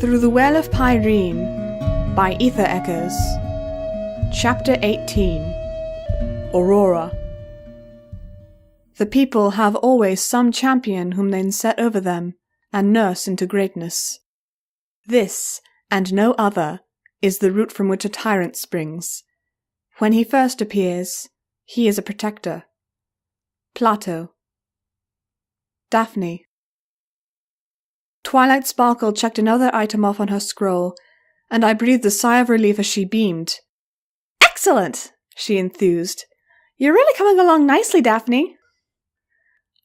Through the Well of Pirene by Ether Echoes. Chapter 18. Aurora. The people have always some champion whom they set over them and nurse into greatness. This, and no other, is the root from which a tyrant springs. When he first appears, he is a protector. Plato. Daphne. Twilight Sparkle checked another item off on her scroll, and I breathed a sigh of relief as she beamed. "Excellent!" she enthused. "You're really coming along nicely, Daphne."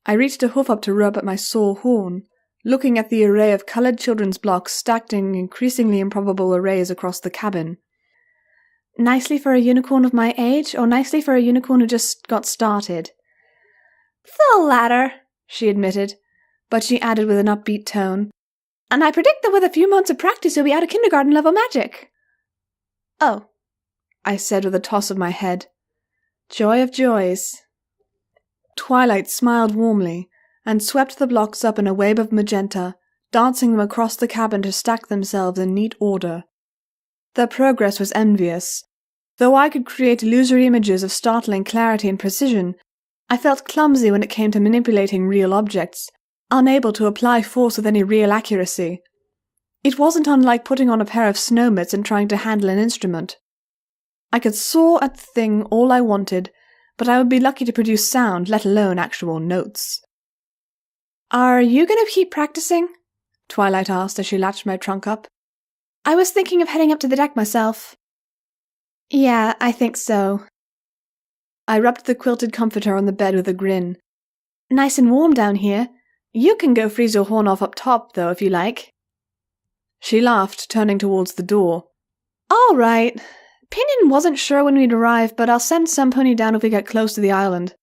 I reached a hoof up to rub at my sore horn, looking at the array of coloured children's blocks stacked in increasingly improbable arrays across the cabin. "Nicely for a unicorn of my age, or nicely for a unicorn who just got started?" "The latter," she admitted, but she added with an upbeat tone, "And I predict that with a few months of practice you'll be out of kindergarten-level magic." "Oh," I said with a toss of my head. Joy of joys. Twilight smiled warmly, and swept the blocks up in a wave of magenta, dancing them across the cabin to stack themselves in neat order. Their progress was envious. Though I could create illusory images of startling clarity and precision, I felt clumsy when it came to manipulating real objects, unable to apply force with any real accuracy. It wasn't unlike putting on a pair of snow mitts and trying to handle an instrument. I could saw at the thing all I wanted, but I would be lucky to produce sound, let alone actual notes. "Are you going to keep practicing?" Twilight asked as she latched my trunk up. "I was thinking of heading up to the deck myself." "Yeah, I think so." I rubbed the quilted comforter on the bed with a grin. "Nice and warm down here. You can go freeze your horn off up top, though, if you like." She laughed, turning towards the door. "All right. Pirene wasn't sure when we'd arrive, but I'll send some pony down if we get close to the island."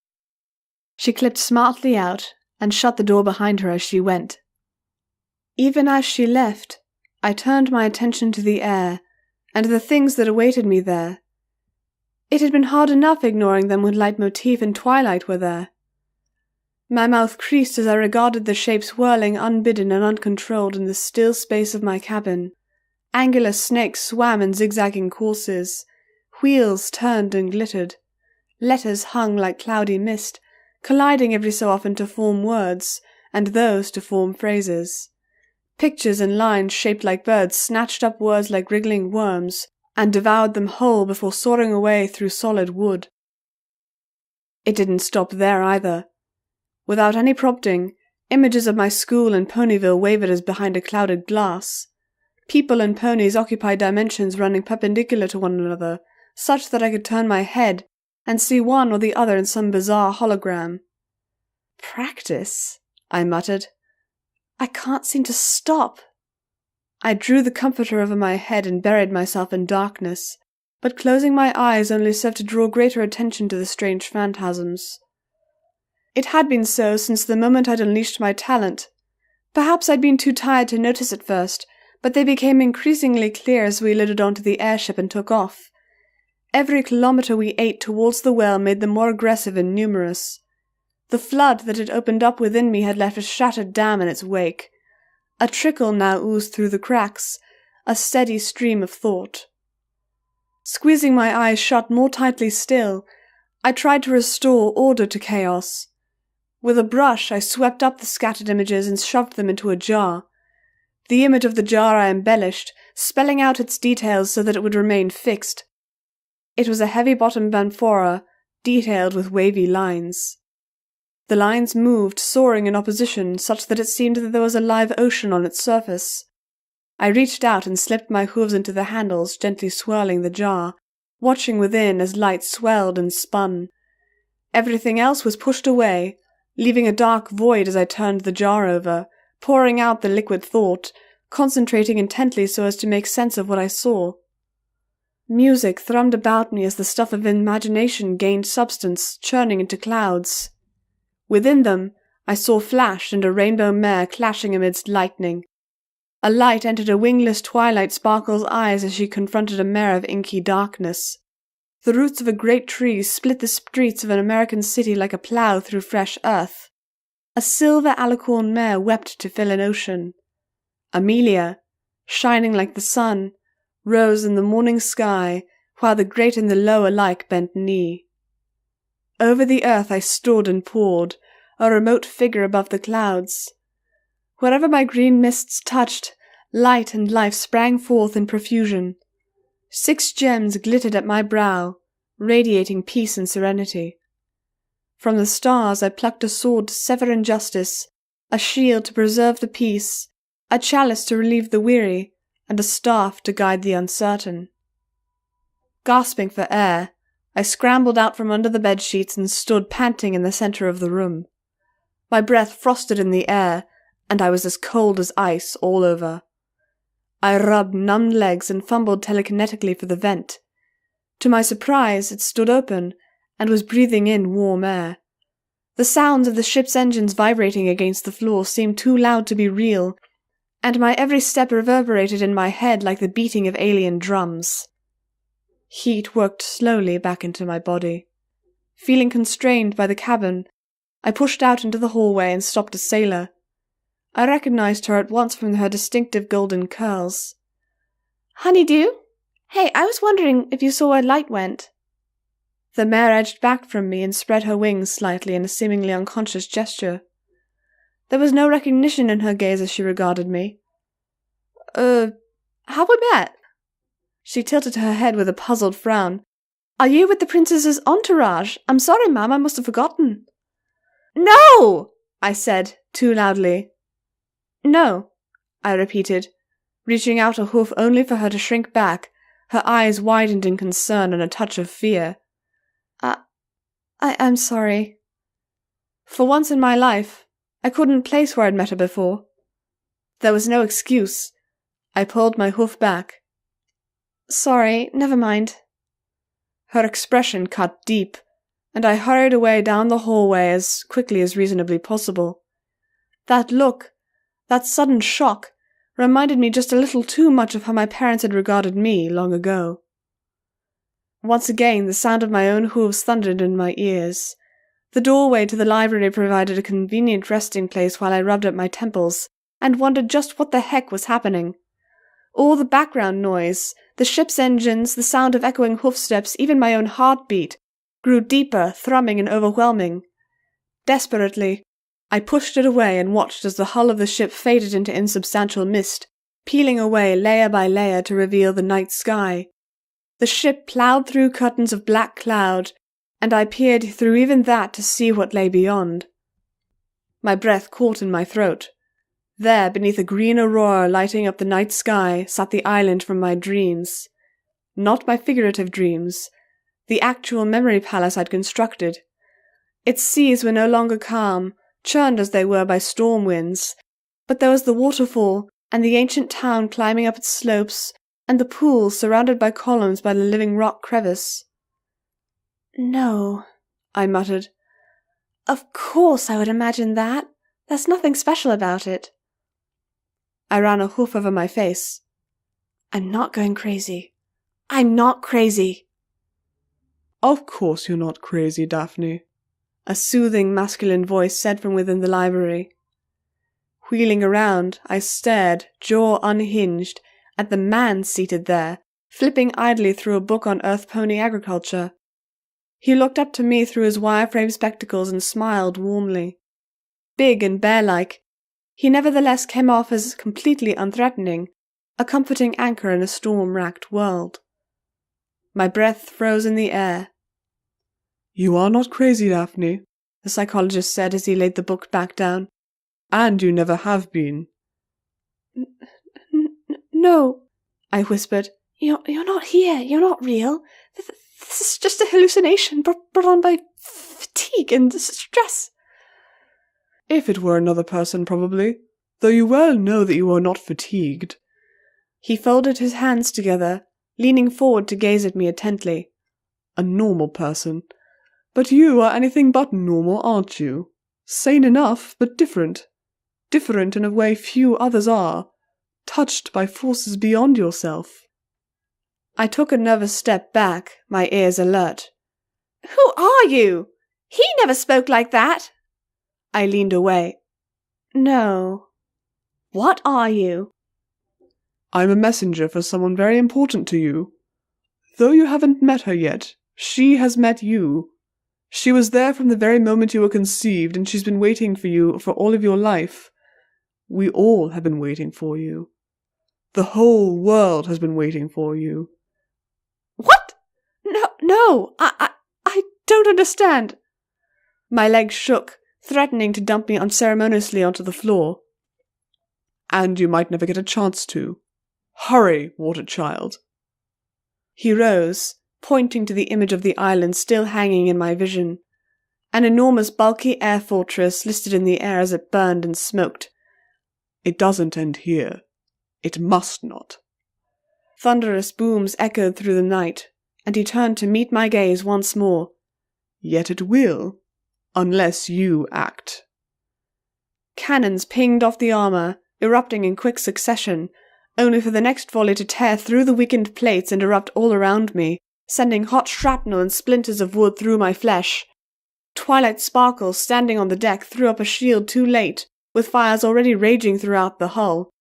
She clipped smartly out and shut the door behind her as she went. Even as she left, I turned my attention to the air and the things that awaited me there. It had been hard enough ignoring them when leitmotif and twilight were there. My mouth creased as I regarded the shapes whirling unbidden and uncontrolled in the still space of my cabin. Angular snakes swam in zigzagging courses. Wheels turned and glittered. Letters hung like cloudy mist, colliding every so often to form words, and those to form phrases. Pictures and lines shaped like birds snatched up words like wriggling worms, and devoured them whole before soaring away through solid wood. It didn't stop there either. Without any prompting, images of my school in Ponyville wavered as behind a clouded glass. People and ponies occupied dimensions running perpendicular to one another, such that I could turn my head and see one or the other in some bizarre hologram. "Practice," I muttered. "I can't seem to stop." I drew the comforter over my head and buried myself in darkness, but closing my eyes only served to draw greater attention to the strange phantasms. It had been so since the moment I'd unleashed my talent. Perhaps I'd been too tired to notice at first, but they became increasingly clear as we loaded onto the airship and took off. Every kilometre we ate towards the well made them more aggressive and numerous. The flood that had opened up within me had left a shattered dam in its wake. A trickle now oozed through the cracks, a steady stream of thought. Squeezing my eyes shut more tightly still, I tried to restore order to chaos. With a brush, I swept up the scattered images and shoved them into a jar. The image of the jar I embellished, spelling out its details so that it would remain fixed. It was a heavy-bottomed amphora, detailed with wavy lines. The lines moved, soaring in opposition, such that it seemed that there was a live ocean on its surface. I reached out and slipped my hooves into the handles, gently swirling the jar, watching within as light swelled and spun. Everything else was pushed away, leaving a dark void as I turned the jar over, pouring out the liquid thought, concentrating intently so as to make sense of what I saw. Music thrummed about me as the stuff of imagination gained substance, churning into clouds. Within them, I saw Flash and a rainbow mare clashing amidst lightning. A light entered a wingless Twilight Sparkle's eyes as she confronted a mare of inky darkness. The roots of a great tree split the streets of an American city like a plough through fresh earth. A silver alicorn mare wept to fill an ocean. Amelia, shining like the sun, rose in the morning sky, while the great and the low alike bent knee. Over the earth I stood and pored, a remote figure above the clouds. Wherever my green mists touched, light and life sprang forth in profusion. 6 gems glittered at my brow, radiating peace and serenity. From the stars I plucked a sword to sever injustice, a shield to preserve the peace, a chalice to relieve the weary, and a staff to guide the uncertain. Gasping for air, I scrambled out from under the bedsheets and stood panting in the center of the room. My breath frosted in the air, and I was as cold as ice all over. I rubbed numbed legs and fumbled telekinetically for the vent. To my surprise, it stood open, and was breathing in warm air. The sounds of the ship's engines vibrating against the floor seemed too loud to be real, and my every step reverberated in my head like the beating of alien drums. Heat worked slowly back into my body. Feeling constrained by the cabin, I pushed out into the hallway and stopped a sailor. I recognized her at once from her distinctive golden curls. "Honeydew? Hey, I was wondering if you saw where light went." The mare edged back from me and spread her wings slightly in a seemingly unconscious gesture. There was no recognition in her gaze as she regarded me. Have we met?" She tilted her head with a puzzled frown. "Are you with the princess's entourage? I'm sorry, ma'am, I must have forgotten." "No!" I said, too loudly. "No," I repeated, reaching out a hoof only for her to shrink back, her eyes widened in concern and a touch of fear. I'm sorry." For once in my life, I couldn't place where I'd met her before. There was no excuse. I pulled my hoof back. "Sorry, never mind." Her expression cut deep, and I hurried away down the hallway as quickly as reasonably possible. That look, that sudden shock, reminded me just a little too much of how my parents had regarded me long ago. Once again, the sound of my own hooves thundered in my ears. The doorway to the library provided a convenient resting place while I rubbed at my temples and wondered just what the heck was happening. All the background noise, the ship's engines, the sound of echoing hoofsteps, even my own heartbeat, grew deeper, thrumming and overwhelming. Desperately, I pushed it away and watched as the hull of the ship faded into insubstantial mist, peeling away layer by layer to reveal the night sky. The ship ploughed through curtains of black cloud, and I peered through even that to see what lay beyond. My breath caught in my throat. There, beneath a green aurora lighting up the night sky, sat the island from my dreams. Not my figurative dreams, the actual memory palace I'd constructed. Its seas were no longer calm, churned as they were by storm winds, but there was the waterfall, and the ancient town climbing up its slopes, and the pool surrounded by columns by the living rock crevice. "No," I muttered. "Of course I would imagine that. There's nothing special about it." I ran a hoof over my face. "I'm not going crazy. I'm not crazy." "Of course you're not crazy, Daphne," a soothing masculine voice said from within the library. Wheeling around, I stared, jaw unhinged, at the man seated there, flipping idly through a book on earth pony agriculture. He looked up to me through his wire-frame spectacles and smiled warmly. Big and bear-like, he nevertheless came off as completely unthreatening, a comforting anchor in a storm-racked world. My breath froze in the air. "You are not crazy, Daphne," the psychologist said as he laid the book back down. "And you never have been." No, I whispered. You're not here. You're not real. This is just a hallucination brought on by fatigue and stress." "If it were another person, probably, though you well know that you are not fatigued." He folded his hands together, leaning forward to gaze at me intently. "A normal person. But you are anything but normal, aren't you? Sane enough, but different. Different in a way few others are. Touched by forces beyond yourself." I took a nervous step back, my ears alert. "Who are you? He never spoke like that." I leaned away. "No." "What are you?" I'm a messenger for someone very important to you. Though you haven't met her yet, she has met you. She was there from the very moment you were conceived, and she's been waiting for you for all of your life. We all have been waiting for you. The whole world has been waiting for you." "What? No, I don't understand." My legs shook, threatening to dump me unceremoniously onto the floor. "And you might never get a chance to. Hurry, water child." He rose, pointing to the image of the island still hanging in my vision. An enormous bulky air fortress listed in the air as it burned and smoked. "It doesn't end here. It must not." Thunderous booms echoed through the night, and he turned to meet my gaze once more. "Yet it will, unless you act." Cannons pinged off the armor, erupting in quick succession, only for the next volley to tear through the weakened plates and erupt all around me, sending hot shrapnel and splinters of wood through my flesh. Twilight Sparkle, standing on the deck, threw up a shield too late, with fires already raging throughout the hull.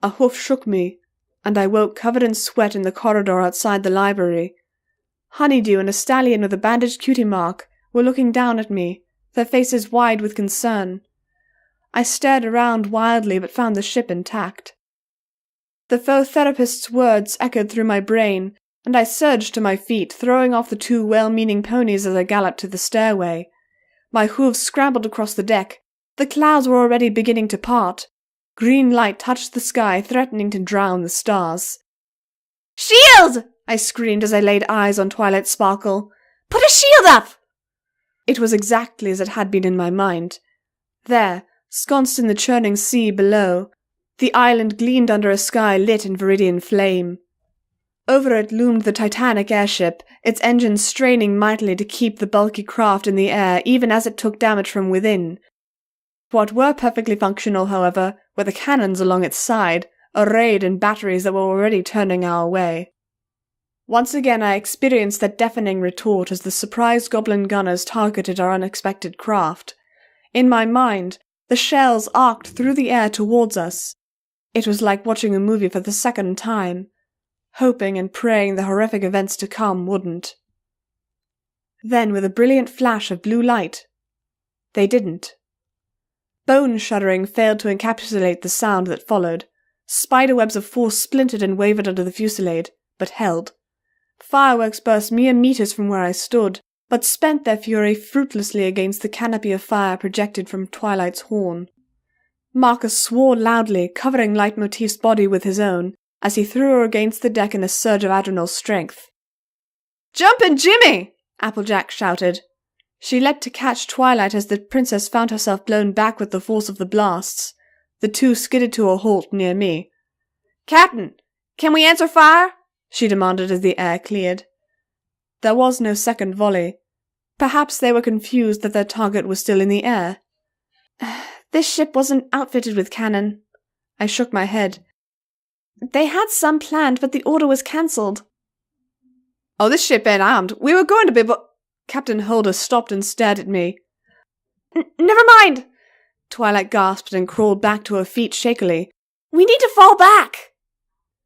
A hoof shook me, and I woke covered in sweat in the corridor outside the library. Honeydew and a stallion with a bandaged cutie mark were looking down at me, their faces wide with concern. I stared around wildly but found the ship intact. The faux therapist's words echoed through my brain, and I surged to my feet, throwing off the two well-meaning ponies as I galloped to the stairway. My hooves scrambled across the deck. The clouds were already beginning to part. Green light touched the sky, threatening to drown the stars. "Shield!" I screamed as I laid eyes on Twilight Sparkle. "Put a shield up!" It was exactly as it had been in my mind. There, sconced in the churning sea below, the island gleamed under a sky lit in viridian flame. Over it loomed the Titanic airship, its engines straining mightily to keep the bulky craft in the air even as it took damage from within. What were perfectly functional, however, were the cannons along its side, arrayed in batteries that were already turning our way. Once again I experienced that deafening retort as the surprised goblin gunners targeted our unexpected craft. In my mind, the shells arced through the air towards us. It was like watching a movie for the second time, hoping and praying the horrific events to come wouldn't. Then, with a brilliant flash of blue light, they didn't. Bone shuddering failed to encapsulate the sound that followed. Spiderwebs of force splintered and wavered under the fusillade, but held. Fireworks burst mere meters from where I stood, but spent their fury fruitlessly against the canopy of fire projected from Twilight's horn. Marcus swore loudly, covering Leitmotif's body with his own, as he threw her against the deck in a surge of adrenal strength. "Jumpin' Jimmy!" Applejack shouted. She leapt to catch Twilight as the princess found herself blown back with the force of the blasts. The two skidded to a halt near me. "Captain, can we answer fire?" she demanded as the air cleared. There was no second volley. Perhaps they were confused that their target was still in the air. "This ship wasn't outfitted with cannon." I shook my head. "They had some planned, but the order was cancelled." "Oh, this ship ain't armed. We were going to be, but—" Captain Holder stopped and stared at me. Never mind!" Twilight gasped and crawled back to her feet shakily. "We need to fall back!"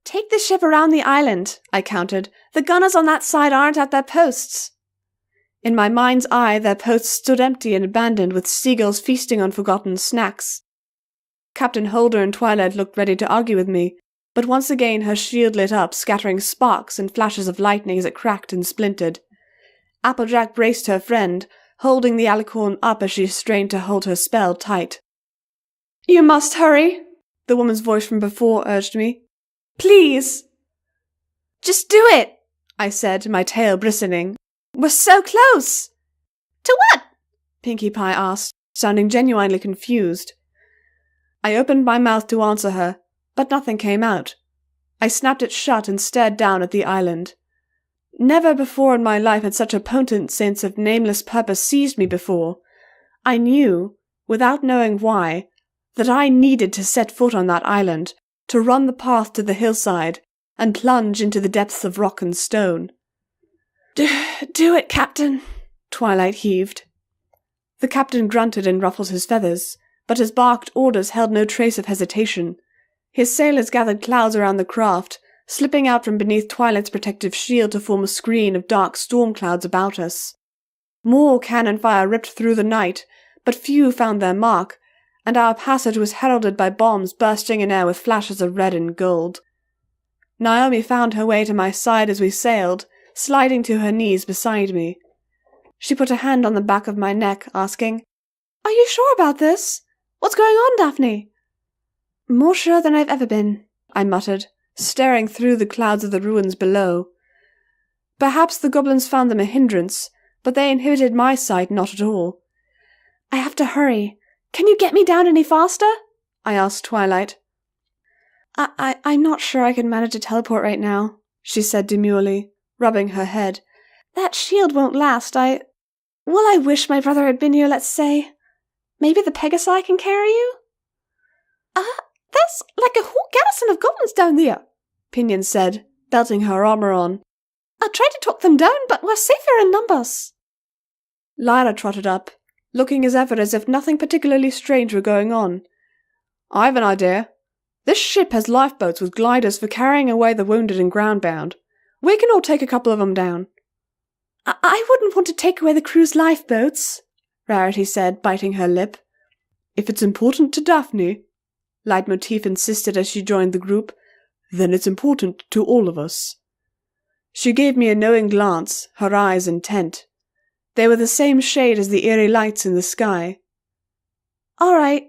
"Take the ship around the island," I countered. "The gunners on that side aren't at their posts." In my mind's eye, their posts stood empty and abandoned, with seagulls feasting on forgotten snacks. Captain Holder and Twilight looked ready to argue with me, but once again her shield lit up, scattering sparks and flashes of lightning as it cracked and splintered. Applejack braced her friend, holding the alicorn up as she strained to hold her spell tight. "You must hurry," the woman's voice from before urged me. "Please." "Just do it," I said, my tail bristling. "We're so close." "To what?" Pinkie Pie asked, sounding genuinely confused. I opened my mouth to answer her, but nothing came out. I snapped it shut and stared down at the island. Never before in my life had such a potent sense of nameless purpose seized me before. I knew, without knowing why, that I needed to set foot on that island, to run the path to the hillside, and plunge into the depths of rock and stone. Do it, Captain," Twilight heaved. The captain grunted and ruffled his feathers, but his barked orders held no trace of hesitation. His sailors gathered clouds around the craft, slipping out from beneath Twilight's protective shield to form a screen of dark storm clouds about us. More cannon fire ripped through the night, but few found their mark, and our passage was heralded by bombs bursting in air with flashes of red and gold. Naomi found her way to my side as we sailed, sliding to her knees beside me. She put a hand on the back of my neck, asking, "Are you sure about this? What's going on, Daphne?" "More sure than I've ever been," I muttered, staring through the clouds of the ruins below. Perhaps the goblins found them a hindrance, but they inhibited my sight not at all. "I have to hurry. Can you get me down any faster?" I asked Twilight. I'm not sure I can manage a teleport right now," she said demurely, rubbing her head. "That shield won't last. I wish my brother had been here, let's say. Maybe the Pegasi can carry you?" There's like a whole garrison of goblins down there," Pinion said, belting her armor on. "I tried to talk them down, but we're safer in numbers." Lyra trotted up, looking as ever as if nothing particularly strange were going on. "I have an idea. This ship has lifeboats with gliders for carrying away the wounded and groundbound. We can all take a couple of them down." I wouldn't want to take away the crew's lifeboats," Rarity said, biting her lip. "If it's important to Daphne," Leitmotif insisted as she joined the group, "then it's important to all of us." She gave me a knowing glance, her eyes intent. They were the same shade as the eerie lights in the sky. "All right,"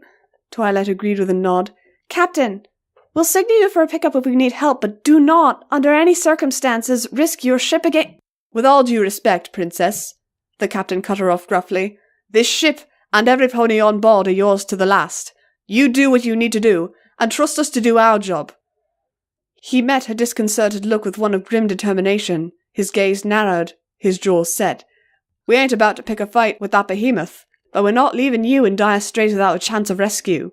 Twilight agreed with a nod. "Captain, we'll signal you for a pickup if we need help, but do not, under any circumstances, risk your ship again—" "With all due respect, Princess," the captain cut her off gruffly, "this ship and every pony on board are yours to the last. You do what you need to do, and trust us to do our job." He met her disconcerted look with one of grim determination, his gaze narrowed, his jaws set. "We ain't about to pick a fight with that behemoth, but we're not leaving you in dire straits without a chance of rescue."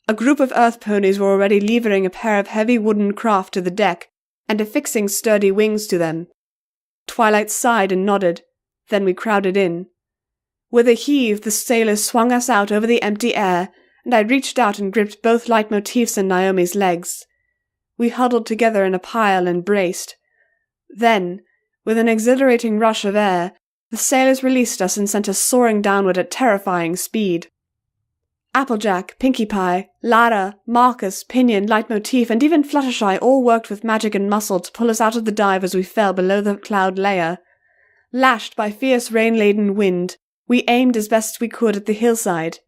A group of earth ponies were already levering a pair of heavy wooden craft to the deck, and affixing sturdy wings to them. Twilight sighed and nodded, then we crowded in. With a heave, the sailors swung us out over the empty air, and I reached out and gripped both Leitmotif's and Naomi's legs. We huddled together in a pile and braced. Then, with an exhilarating rush of air, the sailors released us and sent us soaring downward at terrifying speed. Applejack, Pinkie Pie, Lara, Marcus, Pinion, Leitmotif, and even Fluttershy all worked with magic and muscle to pull us out of the dive as we fell below the cloud layer. Lashed by fierce rain-laden wind, we aimed as best we could at the hillside.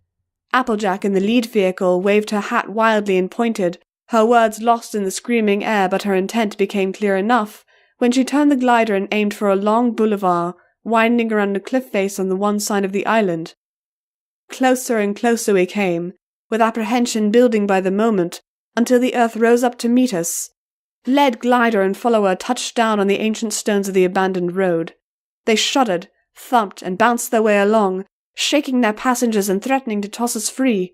Applejack in the lead vehicle waved her hat wildly and pointed, her words lost in the screaming air, but her intent became clear enough when she turned the glider and aimed for a long boulevard winding around a cliff face on the one side of the island. Closer and closer we came, with apprehension building by the moment, until the earth rose up to meet us. Lead glider and follower touched down on the ancient stones of the abandoned road. They shuddered, thumped, and bounced their way along, shaking their passengers and threatening to toss us free.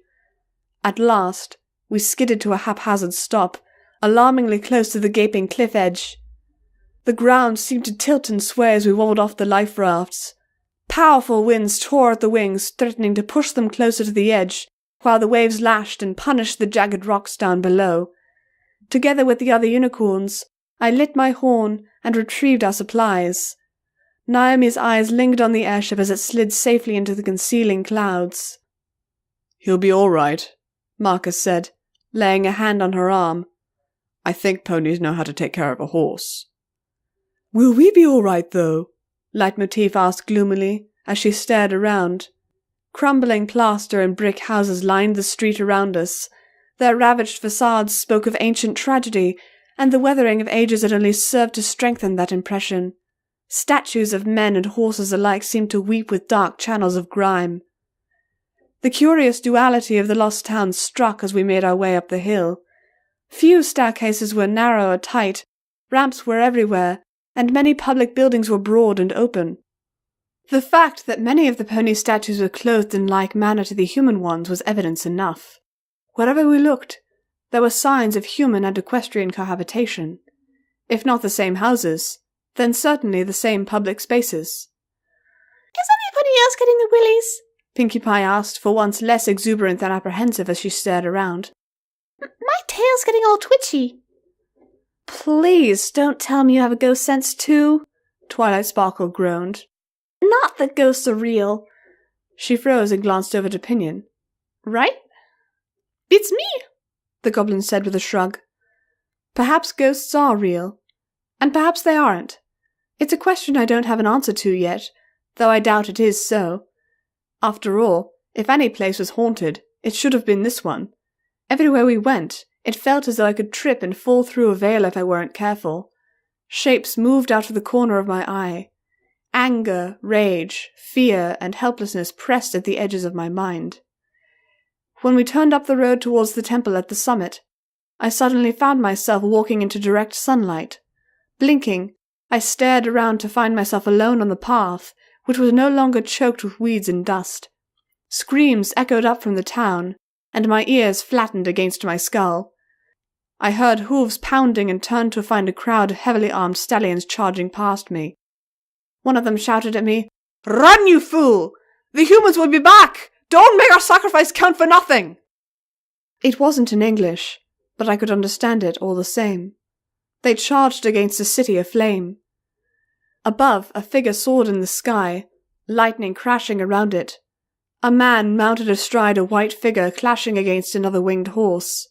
At last, we skidded to a haphazard stop, alarmingly close to the gaping cliff edge. The ground seemed to tilt and sway as we wobbled off the life rafts. Powerful winds tore at the wings, threatening to push them closer to the edge, while the waves lashed and punished the jagged rocks down below. Together with the other unicorns, I lit my horn and retrieved our supplies. Naomi's eyes lingered on the airship as it slid safely into the concealing clouds. "He'll be all right," Marcus said, laying a hand on her arm. "I think ponies know how to take care of a horse." "Will we be all right, though?" Leitmotif asked gloomily, as she stared around. Crumbling plaster and brick houses lined the street around us. Their ravaged facades spoke of ancient tragedy, and the weathering of ages had only served to strengthen that impression. Statues of men and horses alike seemed to weep with dark channels of grime. The curious duality of the lost town struck as we made our way up the hill. Few staircases were narrow or tight, ramps were everywhere, and many public buildings were broad and open. The fact that many of the pony statues were clothed in like manner to the human ones was evidence enough. Wherever we looked, there were signs of human and equestrian cohabitation. If not the same houses, then certainly the same public spaces. "Is anybody else getting the willies?" Pinkie Pie asked, for once less exuberant than apprehensive as she stared around. My tail's getting all twitchy. Please don't tell me you have a ghost sense too, Twilight Sparkle groaned. Not that ghosts are real. She froze and glanced over to Pinion. Right? It's me, the goblin said with a shrug. Perhaps ghosts are real, and perhaps they aren't. It's a question I don't have an answer to yet, though I doubt it is so. After all, if any place was haunted, it should have been this one. Everywhere we went, it felt as though I could trip and fall through a veil if I weren't careful. Shapes moved out of the corner of my eye. Anger, rage, fear, and helplessness pressed at the edges of my mind. When we turned up the road towards the temple at the summit, I suddenly found myself walking into direct sunlight. Blinking, I stared around to find myself alone on the path, which was no longer choked with weeds and dust. Screams echoed up from the town, and my ears flattened against my skull. I heard hooves pounding and turned to find a crowd of heavily armed stallions charging past me. One of them shouted at me, "Run, you fool! The humans will be back! Don't make our sacrifice count for nothing!" It wasn't in English, but I could understand it all the same. They charged against a city aflame. Above, a figure soared in the sky, lightning crashing around it. A man mounted astride a white figure clashing against another winged horse.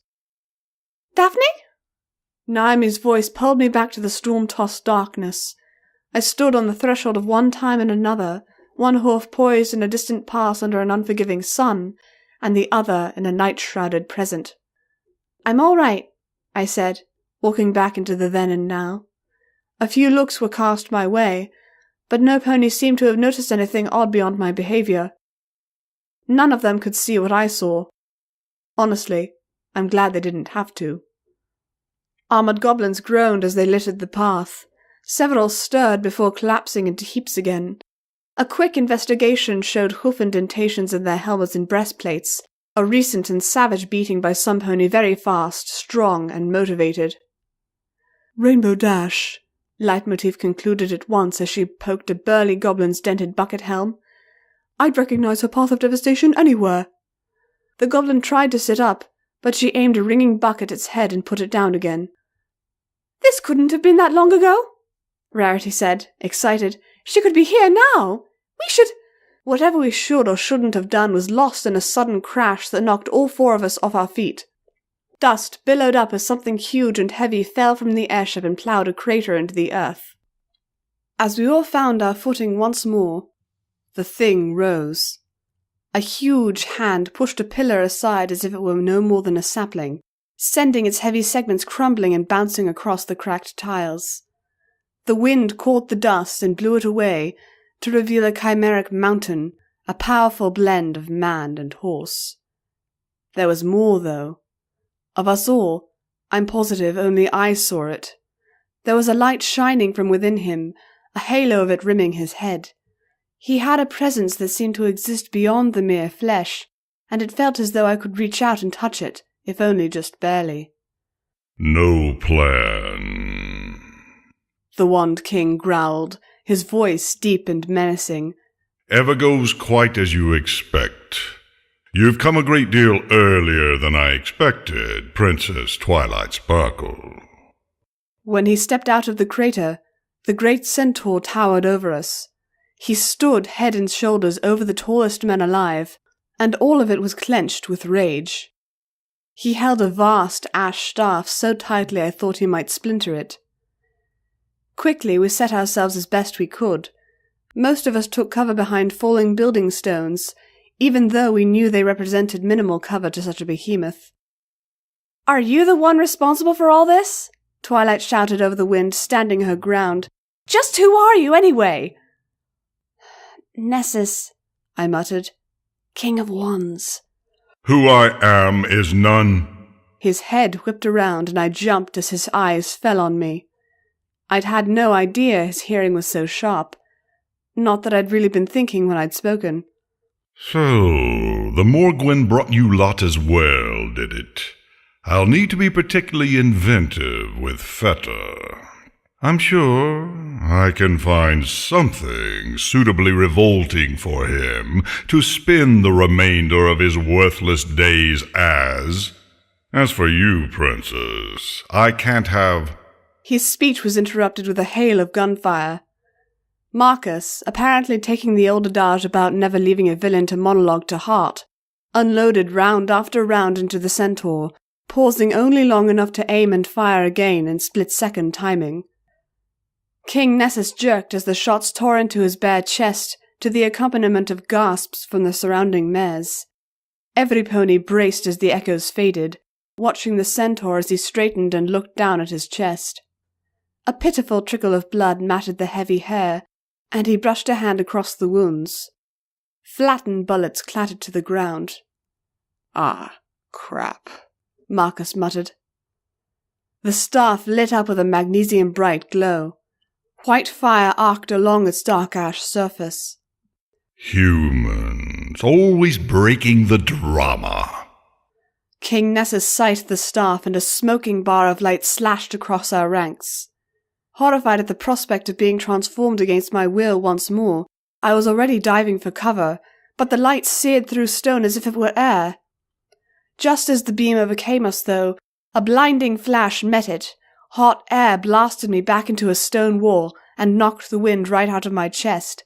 "Daphne?" Naomi's voice pulled me back to the storm-tossed darkness. I stood on the threshold of one time and another, one hoof poised in a distant past under an unforgiving sun, and the other in a night-shrouded present. "I'm all right," I said, walking back into the then and now. A few looks were cast my way, but no pony seemed to have noticed anything odd beyond my behavior. None of them could see what I saw. Honestly, I'm glad they didn't have to. Armored goblins groaned as they littered the path. Several stirred before collapsing into heaps again. A quick investigation showed hoof indentations in their helmets and breastplates, a recent and savage beating by some pony very fast, strong, and motivated. "Rainbow Dash," Leitmotif concluded at once as she poked a burly goblin's dented bucket helm. "I'd recognize her path of devastation anywhere." The goblin tried to sit up, but she aimed a ringing buck at its head and put it down again. "This couldn't have been that long ago," Rarity said, excited. "She could be here now. We should—" Whatever we should or shouldn't have done was lost in a sudden crash that knocked all four of us off our feet. Dust billowed up as something huge and heavy fell from the airship and plowed a crater into the earth. As we all found our footing once more, the thing rose. A huge hand pushed a pillar aside as if it were no more than a sapling, sending its heavy segments crumbling and bouncing across the cracked tiles. The wind caught the dust and blew it away to reveal a chimeric mountain, a powerful blend of man and horse. There was more, though. Of us all, I'm positive only I saw it. There was a light shining from within him, a halo of it rimming his head. He had a presence that seemed to exist beyond the mere flesh, and it felt as though I could reach out and touch it, if only just barely. "No plan," the Wand King growled, his voice deep and menacing. "Ever goes quite as you expect. You've come a great deal earlier than I expected, Princess Twilight Sparkle." When he stepped out of the crater, the great centaur towered over us. He stood head and shoulders over the tallest men alive, and all of it was clenched with rage. He held a vast ash staff so tightly I thought he might splinter it. Quickly we set ourselves as best we could. Most of us took cover behind falling building stones, even though we knew they represented minimal cover to such a behemoth. "Are you the one responsible for all this?" Twilight shouted over the wind, standing her ground. "Just who are you, anyway?" "Nessus," I muttered. "King of Wands." "Who I am is none." His head whipped around, and I jumped as his eyes fell on me. I'd had no idea his hearing was so sharp. Not that I'd really been thinking when I'd spoken. "So, the Morgwin brought you lot as well, did it? I'll need to be particularly inventive with Feta. I'm sure I can find something suitably revolting for him to spend the remainder of his worthless days as." As for you, Princess, I can't have— His speech was interrupted with a hail of gunfire. Marcus, apparently taking the old adage about never leaving a villain to monologue to heart, unloaded round after round into the centaur, pausing only long enough to aim and fire again in split-second timing. King Nessus jerked as the shots tore into his bare chest to the accompaniment of gasps from the surrounding mares. Every pony braced as the echoes faded, watching the centaur as he straightened and looked down at his chest. A pitiful trickle of blood matted the heavy hair, and he brushed a hand across the wounds. Flattened bullets clattered to the ground. Ah, crap, Marcus muttered. The staff lit up with a magnesium-bright glow. White fire arced along its dark ash surface. Humans, always breaking the drama. King Nessus sighted the staff, and a smoking bar of light slashed across our ranks. Horrified at the prospect of being transformed against my will once more, I was already diving for cover, but the light seared through stone as if it were air. Just as the beam overcame us, though, a blinding flash met it. Hot air blasted me back into a stone wall and knocked the wind right out of my chest.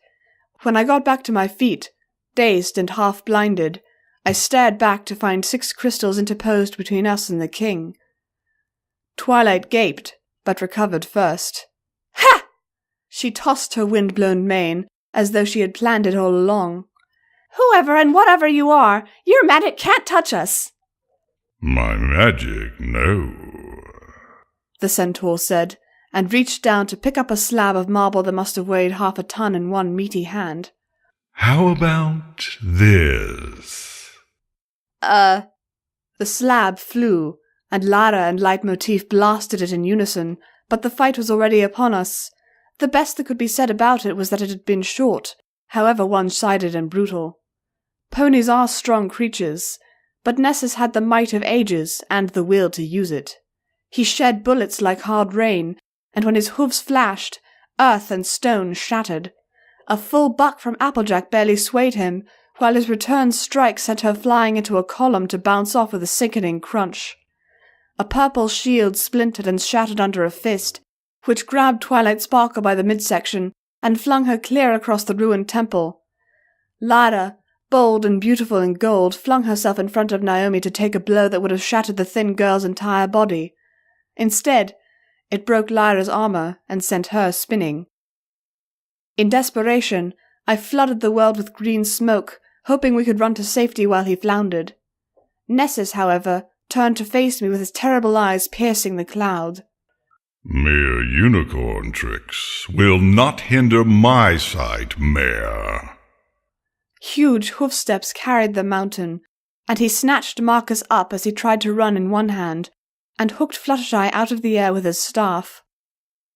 When I got back to my feet, dazed and half-blinded, I stared back to find 6 crystals interposed between us and the king. Twilight gaped, but recovered first. Ha! She tossed her wind-blown mane, as though she had planned it all along. Whoever and whatever you are, your magic can't touch us. My magic, no, the centaur said, and reached down to pick up a slab of marble that must have weighed 1/2 a ton in one meaty hand. How about this? The slab flew, and Lara and Leitmotif blasted it in unison, but the fight was already upon us. The best that could be said about it was that it had been short, however one-sided and brutal. Ponies are strong creatures, but Nessus had the might of ages and the will to use it. He shed bullets like hard rain, and when his hooves flashed, earth and stone shattered. A full buck from Applejack barely swayed him, while his return strike sent her flying into a column to bounce off with a sickening crunch. A purple shield splintered and shattered under a fist, which grabbed Twilight Sparkle by the midsection and flung her clear across the ruined temple. Lara, bold and beautiful in gold, flung herself in front of Naomi to take a blow that would have shattered the thin girl's entire body. Instead, it broke Lyra's armor and sent her spinning. In desperation, I flooded the world with green smoke, hoping we could run to safety while he floundered. Nessus, however, turned to face me with his terrible eyes piercing the cloud. Mere unicorn tricks will not hinder my sight, mare. Huge hoofsteps carried the mountain, and he snatched Marcus up as he tried to run in one hand, and hooked Fluttershy out of the air with his staff.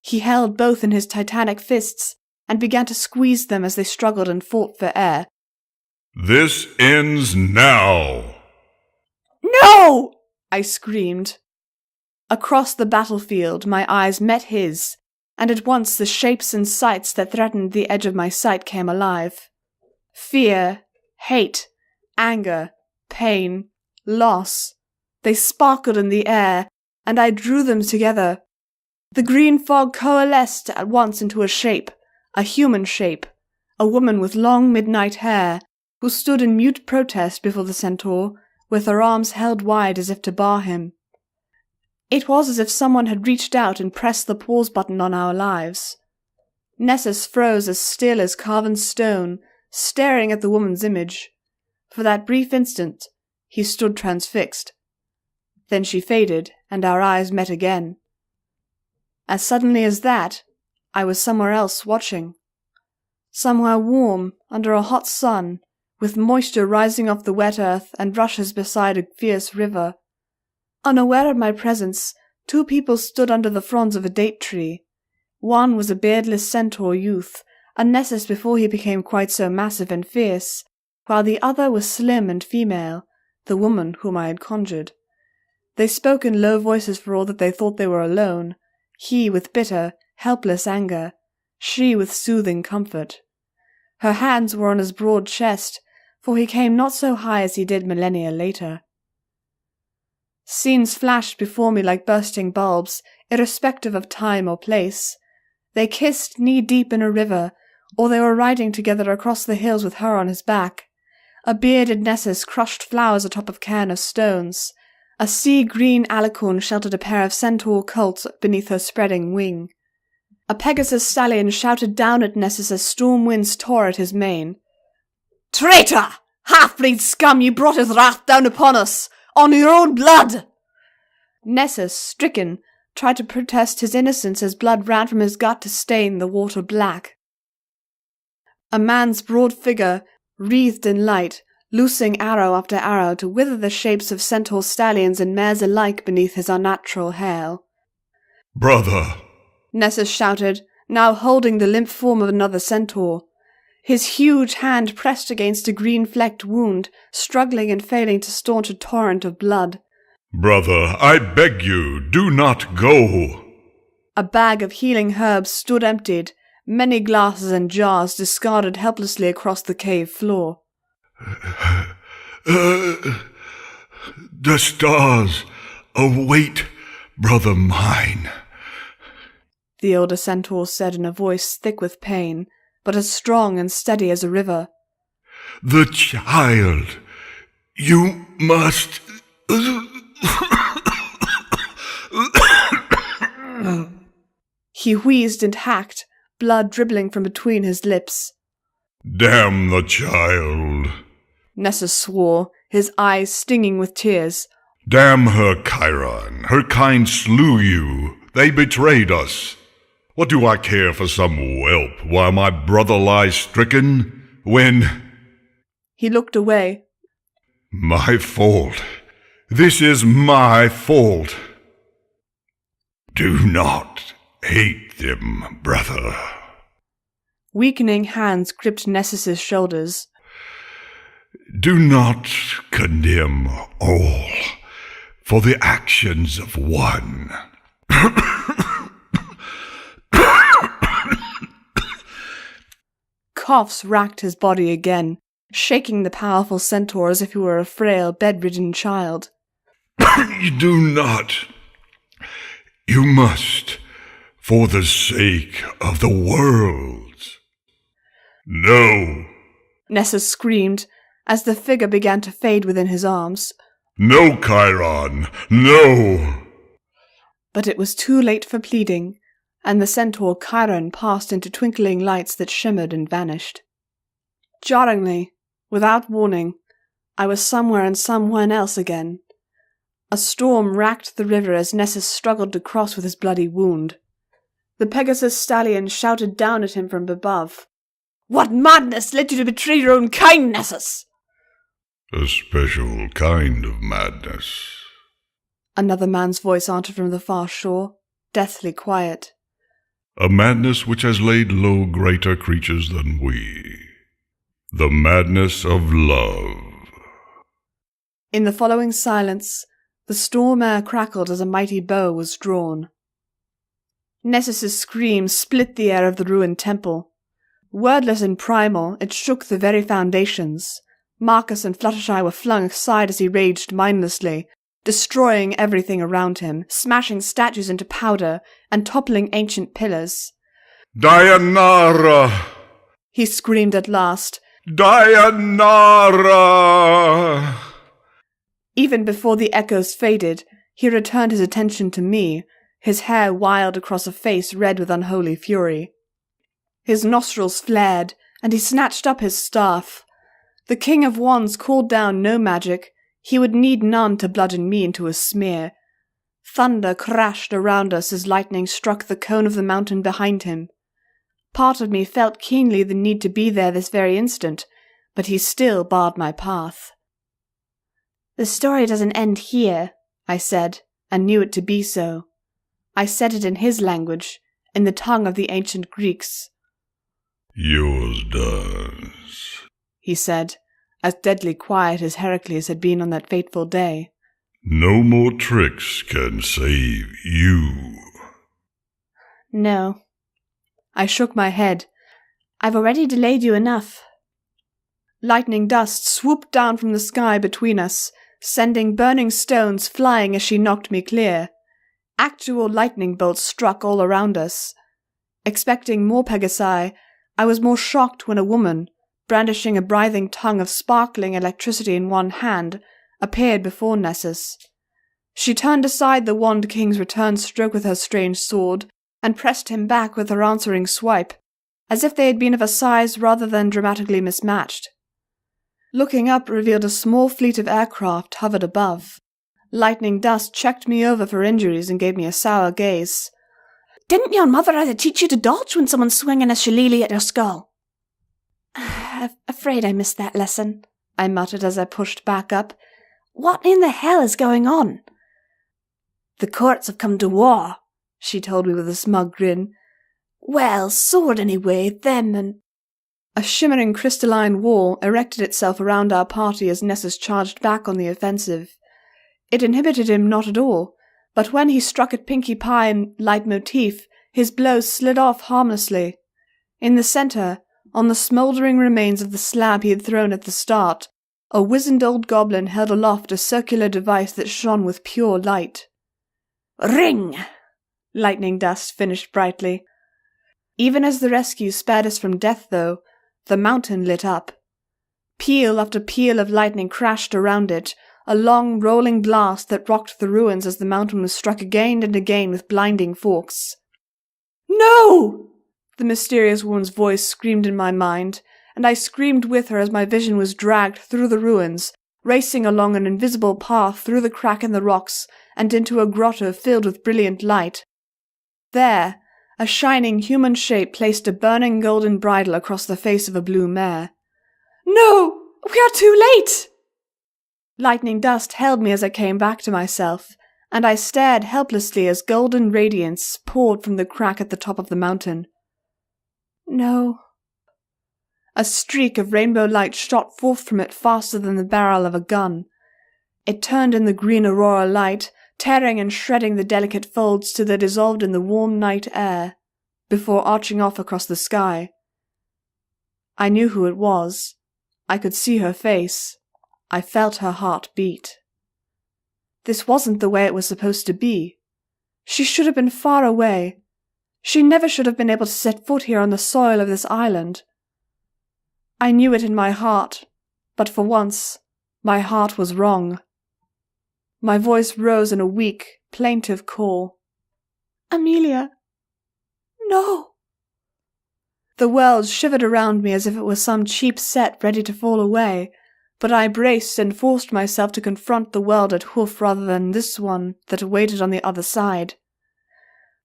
He held both in his titanic fists, and began to squeeze them as they struggled and fought for air. This ends now! No! I screamed. Across the battlefield my eyes met his, and at once the shapes and sights that threatened the edge of my sight came alive. Fear, hate, anger, pain, loss. They sparkled in the air, and I drew them together. The green fog coalesced at once into a shape, a human shape, a woman with long midnight hair, who stood in mute protest before the centaur, with her arms held wide as if to bar him. It was as if someone had reached out and pressed the pause button on our lives. Nessus froze as still as carven stone, staring at the woman's image. For that brief instant, he stood transfixed. Then she faded, and our eyes met again. As suddenly as that, I was somewhere else watching. Somewhere warm, under a hot sun, with moisture rising off the wet earth and rushes beside a fierce river. Unaware of my presence, 2 people stood under the fronds of a date tree. One was a beardless centaur youth, a Nessus before he became quite so massive and fierce, while the other was slim and female, the woman whom I had conjured. They spoke in low voices for all that they thought they were alone, he with bitter, helpless anger, she with soothing comfort. Her hands were on his broad chest, for he came not so high as he did millennia later. Scenes flashed before me like bursting bulbs, irrespective of time or place. They kissed knee-deep in a river, or they were riding together across the hills with her on his back. A bearded Nessus crushed flowers atop of cairn of stones. A sea-green alicorn sheltered a pair of centaur colts beneath her spreading wing. A Pegasus stallion shouted down at Nessus as storm winds tore at his mane. "Traitor! Half-breed scum, you brought his wrath down upon us! On your own blood!" Nessus, stricken, tried to protest his innocence as blood ran from his gut to stain the water black. A man's broad figure, wreathed in light, loosing arrow after arrow to wither the shapes of centaur stallions and mares alike beneath his unnatural hail. "Brother!" Nessus shouted, now holding the limp form of another centaur. His huge hand pressed against a green-flecked wound, struggling and failing to staunch a torrent of blood. "Brother, I beg you, do not go!" A bag of healing herbs stood emptied, many glasses and jars discarded helplessly across the cave floor. The stars await, brother mine," the older centaur said in a voice thick with pain, but as strong and steady as a river. "The child, you must..." He wheezed and hacked, blood dribbling from between his lips. "Damn the child," Nessus swore, his eyes stinging with tears. "Damn her, Chiron. Her kind slew you. They betrayed us. What do I care for some whelp while my brother lies stricken, when—" He looked away. "My fault. This is my fault. Do not hate them, brother." Weakening hands gripped Nessus's shoulders. "Do not condemn all for the actions of one." Coughs racked his body again, shaking the powerful centaur as if he were a frail, bedridden child. "You do not. You must, for the sake of the world." "No." Nessus screamed, as the figure began to fade within his arms. "No, Chiron, no!" But it was too late for pleading, and the centaur Chiron passed into twinkling lights that shimmered and vanished. Jarringly, without warning, I was somewhere and someone else again. A storm racked the river as Nessus struggled to cross with his bloody wound. The Pegasus stallion shouted down at him from above. "What madness led you to betray your own kind, Nessus?" "A special kind of madness," Another man's voice answered from the far shore, deathly quiet. "A madness which has laid low greater creatures than we. The madness of love." In the following silence, the storm air crackled as a mighty bow was drawn. Nessus's scream split the air of the ruined temple. Wordless and primal, it shook the very foundations. Marcus and Fluttershy were flung aside as he raged mindlessly, destroying everything around him, smashing statues into powder, and toppling ancient pillars. "Dayanara! He screamed at last. Dayanara!" Even before the echoes faded, he returned his attention to me, his hair wild across a face red with unholy fury. His nostrils flared, and he snatched up his staff. The King of Wands called down no magic. He would need none to bludgeon me into a smear. Thunder crashed around us as lightning struck the cone of the mountain behind him. Part of me felt keenly the need to be there this very instant, but he still barred my path. "The story doesn't end here," I said, and knew it to be so. I said it in his language, in the tongue of the ancient Greeks. "Yours does," he said, as deadly quiet as Heracles had been on that fateful day. "No more tricks can save you." "No." I shook my head. "I've already delayed you enough." Lightning dust swooped down from the sky between us, sending burning stones flying as she knocked me clear. Actual lightning bolts struck all around us. Expecting more Pegasi, I was more shocked when a woman, brandishing a writhing tongue of sparkling electricity in one hand, appeared before Nessus. She turned aside the Wand King's return stroke with her strange sword, and pressed him back with her answering swipe, as if they had been of a size rather than dramatically mismatched. Looking up revealed a small fleet of aircraft hovered above. Lightning dust checked me over for injuries and gave me a sour gaze. Didn't your mother ever teach you to dodge when someone's swinging a shillelagh at your skull? Afraid I missed that lesson, I muttered as I pushed back up. What in the hell is going on? The courts have come to war, she told me with a smug grin. Well, sword anyway, them and... A shimmering crystalline wall erected itself around our party as Nessus charged back on the offensive. It inhibited him not at all, but when he struck at Pinkie Pie in leitmotif, his blows slid off harmlessly. In the center, on the smouldering remains of the slab he had thrown at the start, a wizened old goblin held aloft a circular device that shone with pure light. Ring! Lightning dust finished brightly. Even as the rescue spared us from death, though, the mountain lit up. Peal after peal of lightning crashed around it, a long rolling blast that rocked the ruins as the mountain was struck again and again with blinding forks. "No!" the mysterious woman's voice screamed in my mind, and I screamed with her as my vision was dragged through the ruins, racing along an invisible path through the crack in the rocks and into a grotto filled with brilliant light. There, a shining human shape placed a burning golden bridle across the face of a blue mare. "No! We are too late!" Lightning dust held me as I came back to myself, and I stared helplessly as golden radiance poured from the crack at the top of the mountain. No. A streak of rainbow light shot forth from it faster than the barrel of a gun. It turned in the green Aurora light, tearing and shredding the delicate folds till they dissolved in the warm night air, before arching off across the sky. I knew who it was. I could see her face. I felt her heart beat. This wasn't the way it was supposed to be. She should have been far away. She never should have been able to set foot here on the soil of this island. I knew it in my heart, but for once, my heart was wrong. My voice rose in a weak, plaintive call. "Amelia! No!" The world shivered around me as if it was some cheap set ready to fall away, but I braced and forced myself to confront the world at hoof rather than this one that awaited on the other side.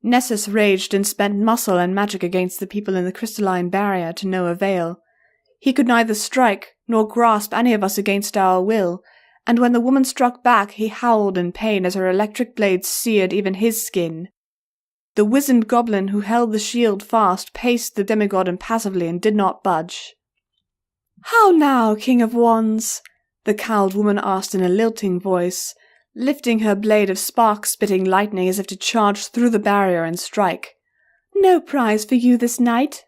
Nessus raged and spent muscle and magic against the people in the crystalline barrier to no avail. He could neither strike nor grasp any of us against our will, and when the woman struck back he howled in pain as her electric blades seared even his skin. The wizened goblin who held the shield fast paced the demigod impassively and did not budge. "How now, King of Wands?" the cowled woman asked in a lilting voice, lifting her blade of spark-spitting lightning as if to charge through the barrier and strike. "No prize for you this night."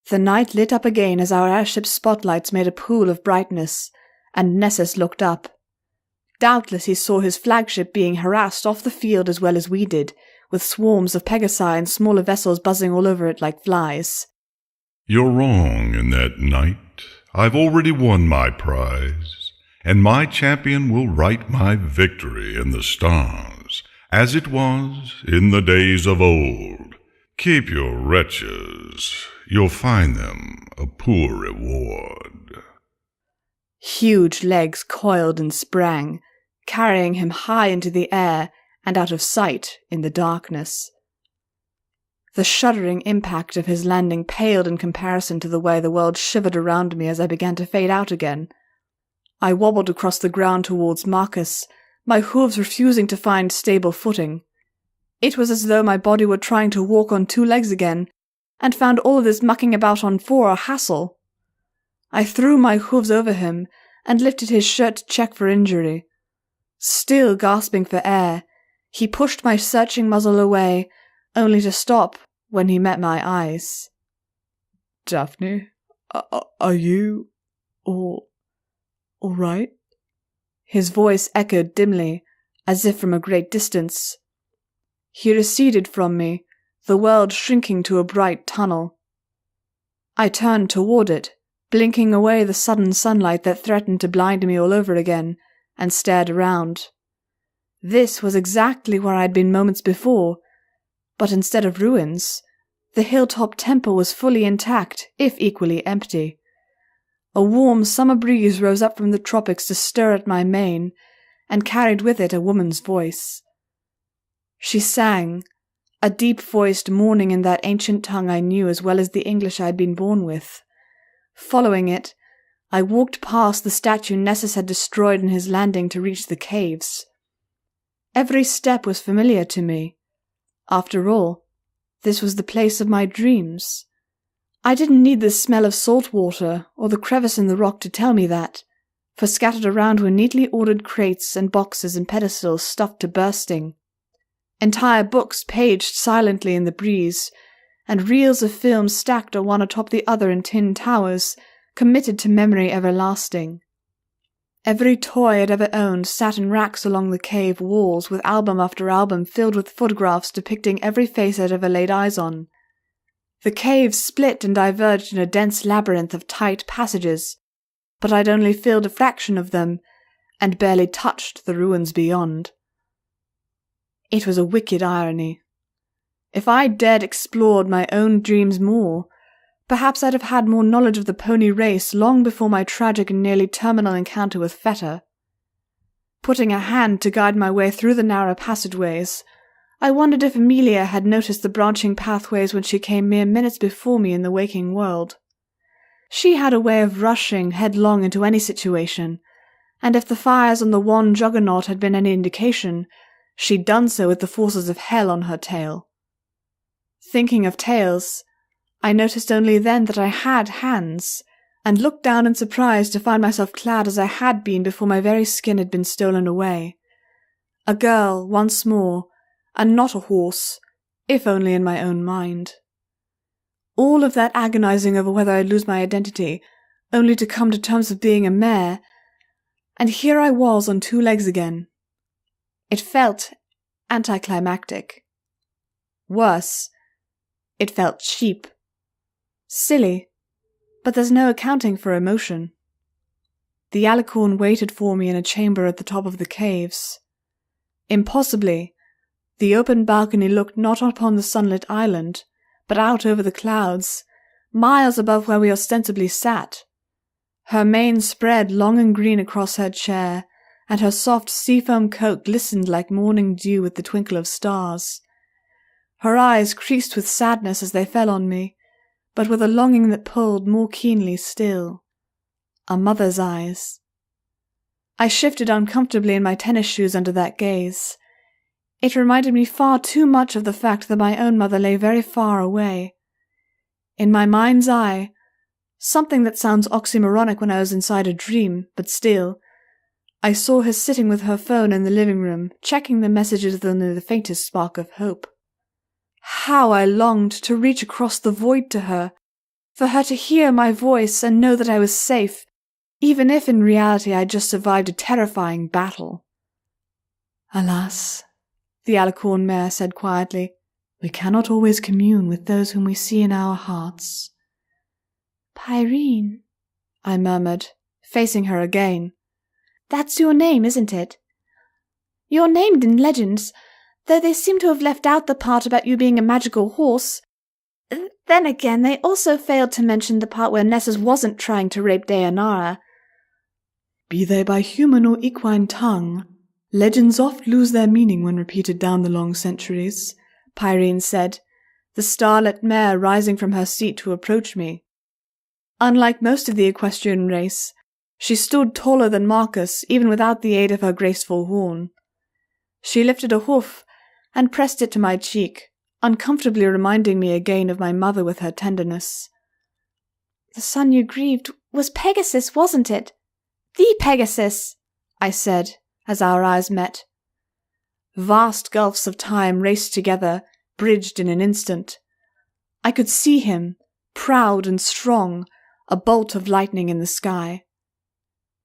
The night lit up again as our airship's spotlights made a pool of brightness, and Nessus looked up. Doubtless he saw his flagship being harassed off the field as well as we did, with swarms of Pegasi and smaller vessels buzzing all over it like flies. "You're wrong in that, knight. I've already won my prize, and my champion will write my victory in the stars, as it was in the days of old. Keep your wretches. You'll find them a poor reward." Huge legs coiled and sprang, carrying him high into the air and out of sight in the darkness. The shuddering impact of his landing paled in comparison to the way the world shivered around me as I began to fade out again. I wobbled across the ground towards Marcus, my hooves refusing to find stable footing. It was as though my body were trying to walk on two legs again, and found all of this mucking about on four a hassle. I threw my hooves over him and lifted his shirt to check for injury. Still gasping for air, he pushed my searching muzzle away, only to stop when he met my eyes. "Daphne, are you all right?" His voice echoed dimly, as if from a great distance. He receded from me, the world shrinking to a bright tunnel. I turned toward it, blinking away the sudden sunlight that threatened to blind me all over again, and stared around. This was exactly where I had been moments before, but instead of ruins, the hilltop temple was fully intact, if equally empty. A warm summer breeze rose up from the tropics to stir at my mane, and carried with it a woman's voice. She sang, a deep-voiced mourning in that ancient tongue I knew as well as the English I had been born with. Following it, I walked past the statue Nessus had destroyed in his landing to reach the caves. Every step was familiar to me. After all, this was the place of my dreams. I didn't need the smell of salt water or the crevice in the rock to tell me that, for scattered around were neatly ordered crates and boxes and pedestals stuffed to bursting. Entire books paged silently in the breeze, and reels of film stacked one atop the other in tin towers, committed to memory everlasting. Every toy I'd ever owned sat in racks along the cave walls, with album after album filled with photographs depicting every face I'd ever laid eyes on. The caves split and diverged in a dense labyrinth of tight passages, but I'd only filled a fraction of them, and barely touched the ruins beyond. It was a wicked irony. If I'd dared explored my own dreams more, perhaps I'd have had more knowledge of the pony race long before my tragic and nearly terminal encounter with Feta. Putting a hand to guide my way through the narrow passageways, I wondered if Amelia had noticed the branching pathways when she came mere minutes before me in the waking world. She had a way of rushing headlong into any situation, and if the fires on the wan juggernaut had been any indication, she'd done so with the forces of hell on her tail. Thinking of tails, I noticed only then that I had hands, and looked down in surprise to find myself clad as I had been before my very skin had been stolen away. A girl, once more, and not a horse, if only in my own mind. All of that agonizing over whether I'd lose my identity, only to come to terms with being a mare, and here I was on 2 legs again. It felt anticlimactic. Worse, it felt cheap. Silly, but there's no accounting for emotion. The alicorn waited for me in a chamber at the top of the caves. Impossibly, the open balcony looked not upon the sunlit island, but out over the clouds, miles above where we ostensibly sat. Her mane spread long and green across her chair, and her soft seafoam coat glistened like morning dew with the twinkle of stars. Her eyes creased with sadness as they fell on me, but with a longing that pulled more keenly still. A mother's eyes. I shifted uncomfortably in my tennis shoes under that gaze. It reminded me far too much of the fact that my own mother lay very far away. In my mind's eye, something that sounds oxymoronic when I was inside a dream, but still, I saw her sitting with her phone in the living room, checking the messages with only the faintest spark of hope. How I longed to reach across the void to her, for her to hear my voice and know that I was safe, even if in reality I had just survived a terrifying battle. Alas, the alicorn mare said quietly, we cannot always commune with those whom we see in our hearts. Pirene, I murmured, facing her again. That's your name, isn't it? You're named in legends, though they seem to have left out the part about you being a magical horse. Then again, they also failed to mention the part where Nessus wasn't trying to rape Deanara. Be they by human or equine tongue, legends oft lose their meaning when repeated down the long centuries, Pirene said, the starlit mare rising from her seat to approach me. Unlike most of the equestrian race, she stood taller than Marcus even without the aid of her graceful horn. She lifted a hoof and pressed it to my cheek, uncomfortably reminding me again of my mother with her tenderness. The son you grieved was Pegasus, wasn't it? The Pegasus, I said, as our eyes met. Vast gulfs of time raced together, bridged in an instant. I could see him, proud and strong, a bolt of lightning in the sky.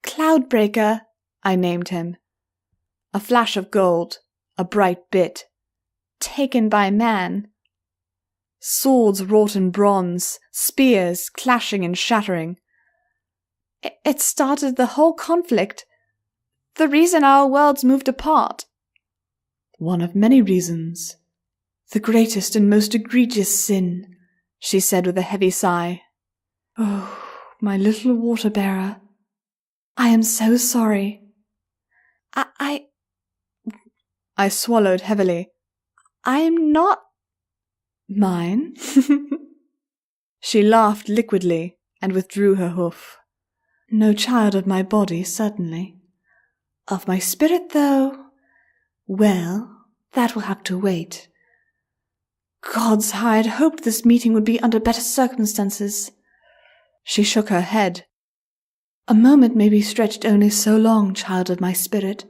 Cloudbreaker, I named him. A flash of gold, a bright bit. Taken by man. Swords wrought in bronze, spears clashing and shattering. It started the whole conflict. The reason our worlds moved apart. One of many reasons. The greatest and most egregious sin, she said with a heavy sigh. Oh, my little water-bearer. I am so sorry. I swallowed heavily. I am not mine. She laughed liquidly and withdrew her hoof. No child of my body, certainly. Of my spirit, though, well, that will have to wait. Gods, how I had hoped this meeting would be under better circumstances. She shook her head. A moment may be stretched only so long, child of my spirit.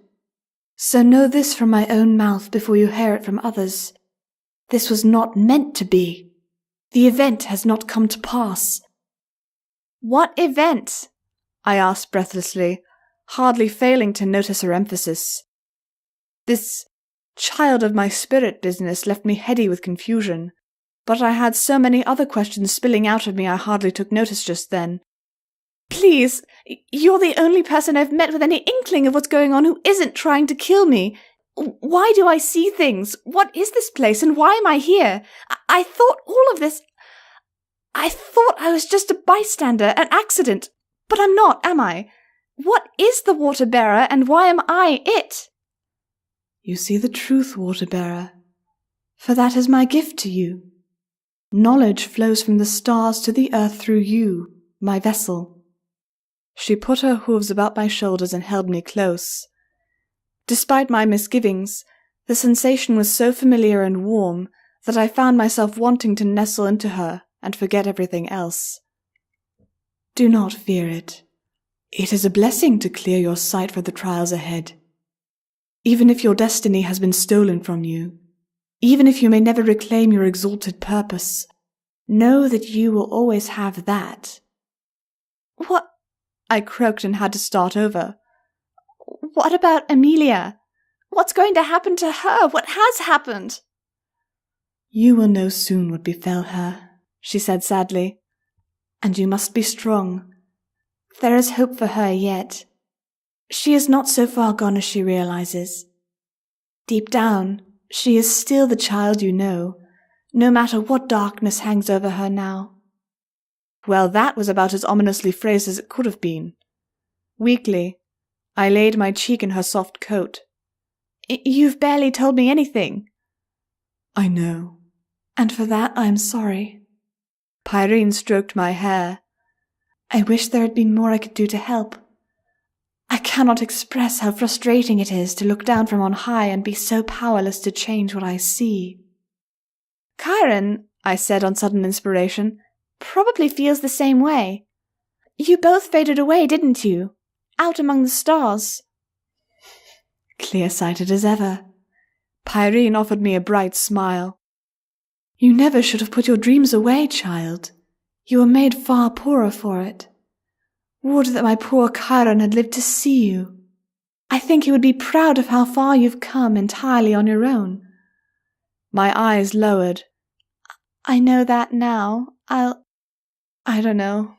So know this from my own mouth before you hear it from others. This was not meant to be. The event has not come to pass. What event? I asked breathlessly, hardly failing to notice her emphasis. This child of my spirit business left me heady with confusion, but I had so many other questions spilling out of me I hardly took notice just then. Please, you're the only person I've met with any inkling of what's going on who isn't trying to kill me. Why do I see things? What is this place, and why am I here? I thought all of this... I thought I was just a bystander, an accident. But I'm not, am I? What is the water-bearer, and why am I it? You see the truth, water-bearer, for that is my gift to you. Knowledge flows from the stars to the earth through you, my vessel. She put her hooves about my shoulders and held me close. Despite my misgivings, the sensation was so familiar and warm that I found myself wanting to nestle into her and forget everything else. Do not fear it. It is a blessing to clear your sight for the trials ahead. Even if your destiny has been stolen from you, even if you may never reclaim your exalted purpose, know that you will always have that. What? I croaked and had to start over. What about Amelia? What's going to happen to her? What has happened? You will know soon what befell her, she said sadly. And you must be strong. There is hope for her yet. She is not so far gone as she realizes. Deep down, she is still the child you know, no matter what darkness hangs over her now. Well, that was about as ominously phrased as it could have been. Weakly, I laid my cheek in her soft coat. You've barely told me anything. I know, and for that I am sorry. Pirene stroked my hair. I wish there had been more I could do to help. I cannot express how frustrating it is to look down from on high and be so powerless to change what I see. Chiron, I said on sudden inspiration, probably feels the same way. You both faded away, didn't you? Out among the stars. Clear-sighted as ever. Pirene offered me a bright smile. You never should have put your dreams away, child. You were made far poorer for it. Would that my poor Chiron had lived to see you. I think he would be proud of how far you've come entirely on your own. My eyes lowered. I know that now. I don't know.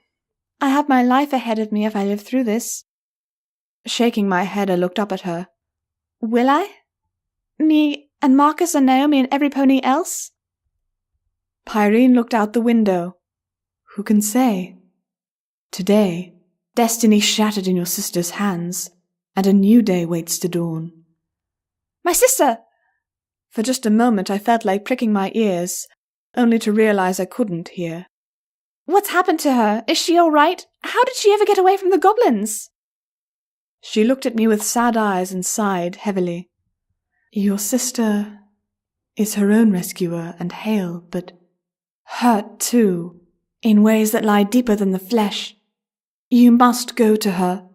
I have my life ahead of me if I live through this. Shaking my head, I looked up at her. Will I? Me and Marcus and Naomi and every pony else? Pirene looked out the window. Who can say? Today, destiny shattered in your sister's hands, and a new day waits to dawn. My sister! For just a moment I felt like pricking my ears, only to realize I couldn't hear. What's happened to her? Is she all right? How did she ever get away from the goblins? She looked at me with sad eyes and sighed heavily. Your sister is her own rescuer and hale, but hurt too, in ways that lie deeper than the flesh. You must go to her.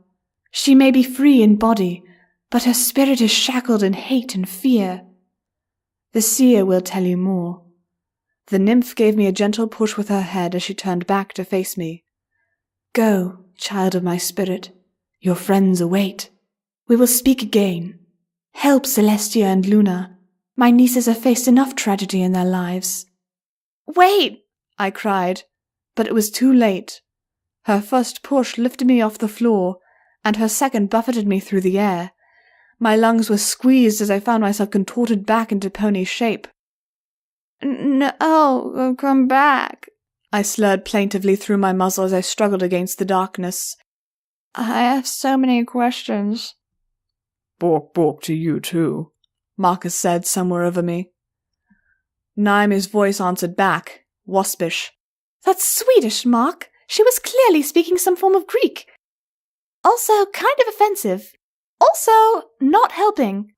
She may be free in body, but her spirit is shackled in hate and fear. The seer will tell you more. The nymph gave me a gentle push with her head as she turned back to face me. Go, child of my spirit. Your friends await. We will speak again. Help Celestia and Luna. My nieces have faced enough tragedy in their lives. Wait, I cried, but it was too late. Her first push lifted me off the floor, and her second buffeted me through the air. My lungs were squeezed as I found myself contorted back into pony shape. No, come back, I slurred plaintively through my muzzle as I struggled against the darkness. I have so many questions. Bork bork to you too, Marcus said somewhere over me. Naomi's voice answered back, waspish. That's Swedish, Mark. She was clearly speaking some form of Greek. Also kind of offensive. Also not helping.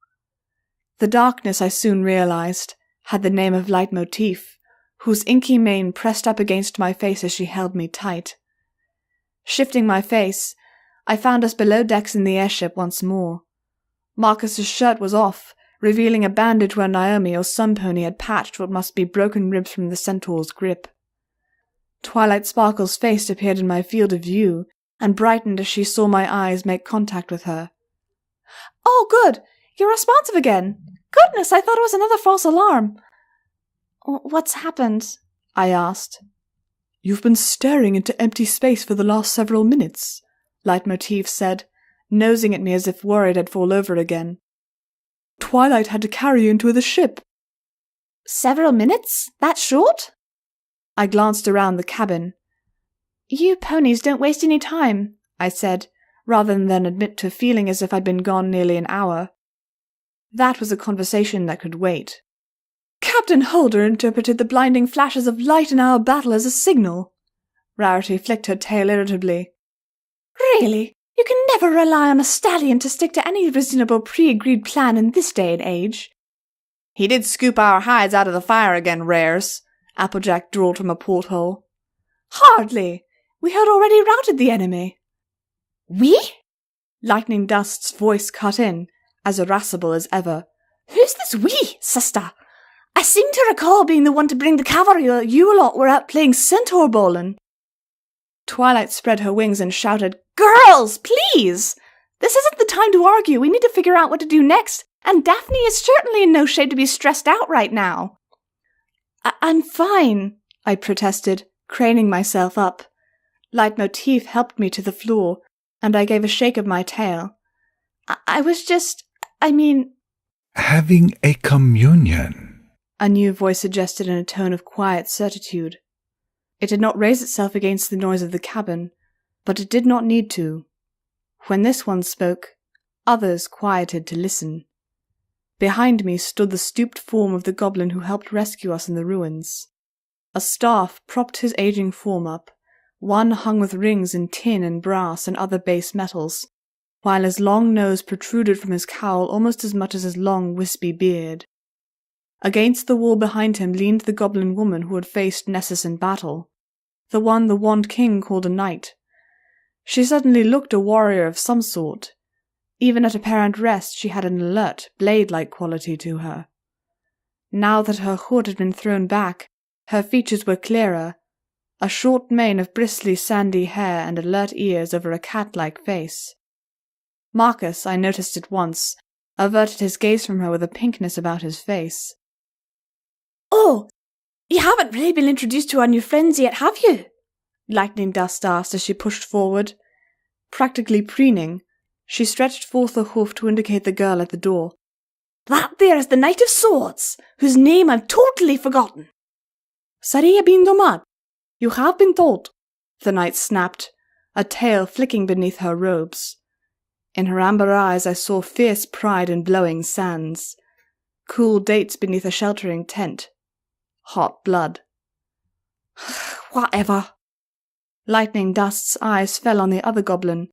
The darkness, I soon realized, had the name of Leitmotif, whose inky mane pressed up against my face as she held me tight. Shifting my face, I found us below decks in the airship once more. Marcus's shirt was off, revealing a bandage where Naomi or some pony had patched what must be broken ribs from the centaur's grip. Twilight Sparkle's face appeared in my field of view, and brightened as she saw my eyes make contact with her. Oh, good! You're responsive again! Goodness, I thought it was another false alarm. What's happened? I asked. You've been staring into empty space for the last several minutes, Leitmotif said, nosing at me as if worried I'd fall over again. Twilight had to carry you into the ship. Several minutes? That short? I glanced around the cabin. You ponies don't waste any time, I said, rather than admit to feeling as if I'd been gone nearly an hour. That was a conversation that could wait. Captain Holder interpreted the blinding flashes of light in our battle as a signal. Rarity flicked her tail irritably. Really? You can never rely on a stallion to stick to any reasonable pre-agreed plan in this day and age. He did scoop our hides out of the fire again, Rares, Applejack drawled from a porthole. Hardly. We had already routed the enemy. We? Lightning Dust's voice cut in, as irascible as ever. Who's this we, sister? I seem to recall being the one to bring the cavalry while you lot were out playing centaur bowling. Twilight spread her wings and shouted, Girls, please! This isn't the time to argue. We need to figure out what to do next, and Daphne is certainly in no shape to be stressed out right now. I'm fine, I protested, craning myself up. Leitmotif helped me to the floor, and I gave a shake of my tail. I was just, Having a communion, a new voice suggested in a tone of quiet certitude. It did not raise itself against the noise of the cabin, but it did not need to. When this one spoke, others quieted to listen. Behind me stood the stooped form of the goblin who helped rescue us in the ruins. A staff propped his aging form up, one hung with rings in tin and brass and other base metals, while his long nose protruded from his cowl almost as much as his long, wispy beard. Against the wall behind him leaned the goblin woman who had faced Nessus in battle, the one the Wand King called a knight. She suddenly looked a warrior of some sort. Even at apparent rest she had an alert, blade-like quality to her. Now that her hood had been thrown back, her features were clearer, a short mane of bristly sandy hair and alert ears over a cat-like face. Marcus, I noticed at once, averted his gaze from her with a pinkness about his face. Oh, you haven't really been introduced to our new friends yet, have you? Lightning Dust asked as she pushed forward. Practically preening, she stretched forth a hoof to indicate the girl at the door. That there is the Knight of Swords, whose name I've totally forgotten. Saria bin Domad. You have been told, the knight snapped, a tail flicking beneath her robes. In her amber eyes I saw fierce pride and blowing sands. Cool dates beneath a sheltering tent. Hot blood. Whatever. Lightning Dust's eyes fell on the other goblin,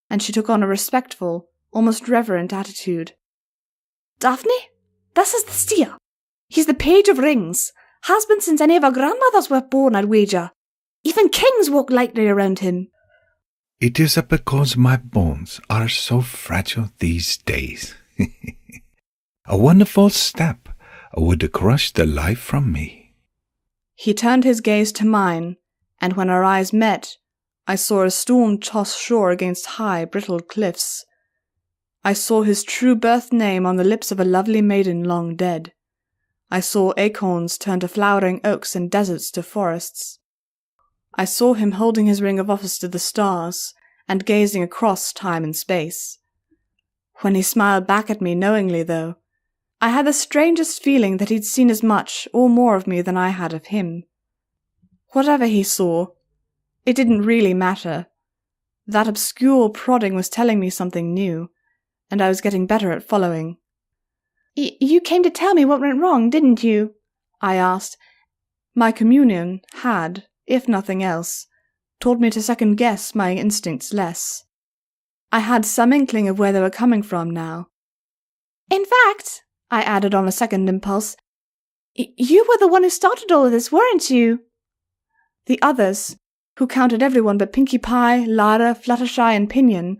and she took on a respectful, almost reverent attitude. Daphne, this is the steer. He's the Page of Rings. Has been since any of our grandmothers were born, I'd wager. Even kings walk lightly around him. it is because my bones are so fragile these days. A wonderful step would crush the life from me. He turned his gaze to mine, and when our eyes met, I saw a storm toss shore against high, brittle cliffs. I saw his true birth name on the lips of a lovely maiden long dead. I saw acorns turn to flowering oaks and deserts to forests. I saw him holding his ring of office to the stars and gazing across time and space. When he smiled back at me knowingly, though, I had the strangest feeling that he'd seen as much or more of me than I had of him. Whatever he saw, it didn't really matter. That obscure prodding was telling me something new, and I was getting better at following. You came to tell me what went wrong, didn't you? I asked. My communion had, if nothing else, taught me to second-guess my instincts less. I had some inkling of where they were coming from now. In fact, I added on a second impulse, you were the one who started all of this, weren't you? The others, who counted everyone but Pinkie Pie, Lara, Fluttershy, and Pinion,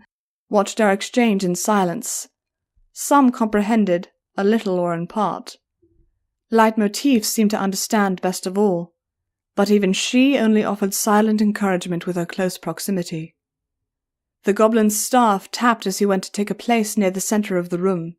watched our exchange in silence. Some comprehended, a little or in part. Leitmotif seemed to understand best of all, but even she only offered silent encouragement with her close proximity. The goblin's staff tapped as he went to take a place near the center of the room.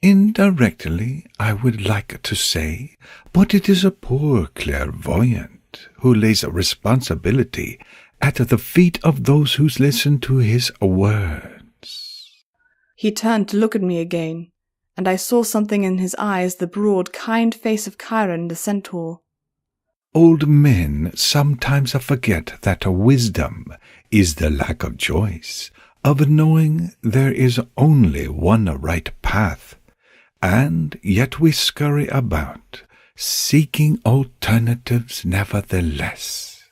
Indirectly, I would like to say, but it is a poor clairvoyant who lays a responsibility at the feet of those who listen to his words. He turned to look at me again, and I saw something in his eyes, the broad, kind face of Chiron the centaur. Old men sometimes forget that wisdom is the lack of choice, of knowing there is only one right path, and yet we scurry about, seeking alternatives nevertheless.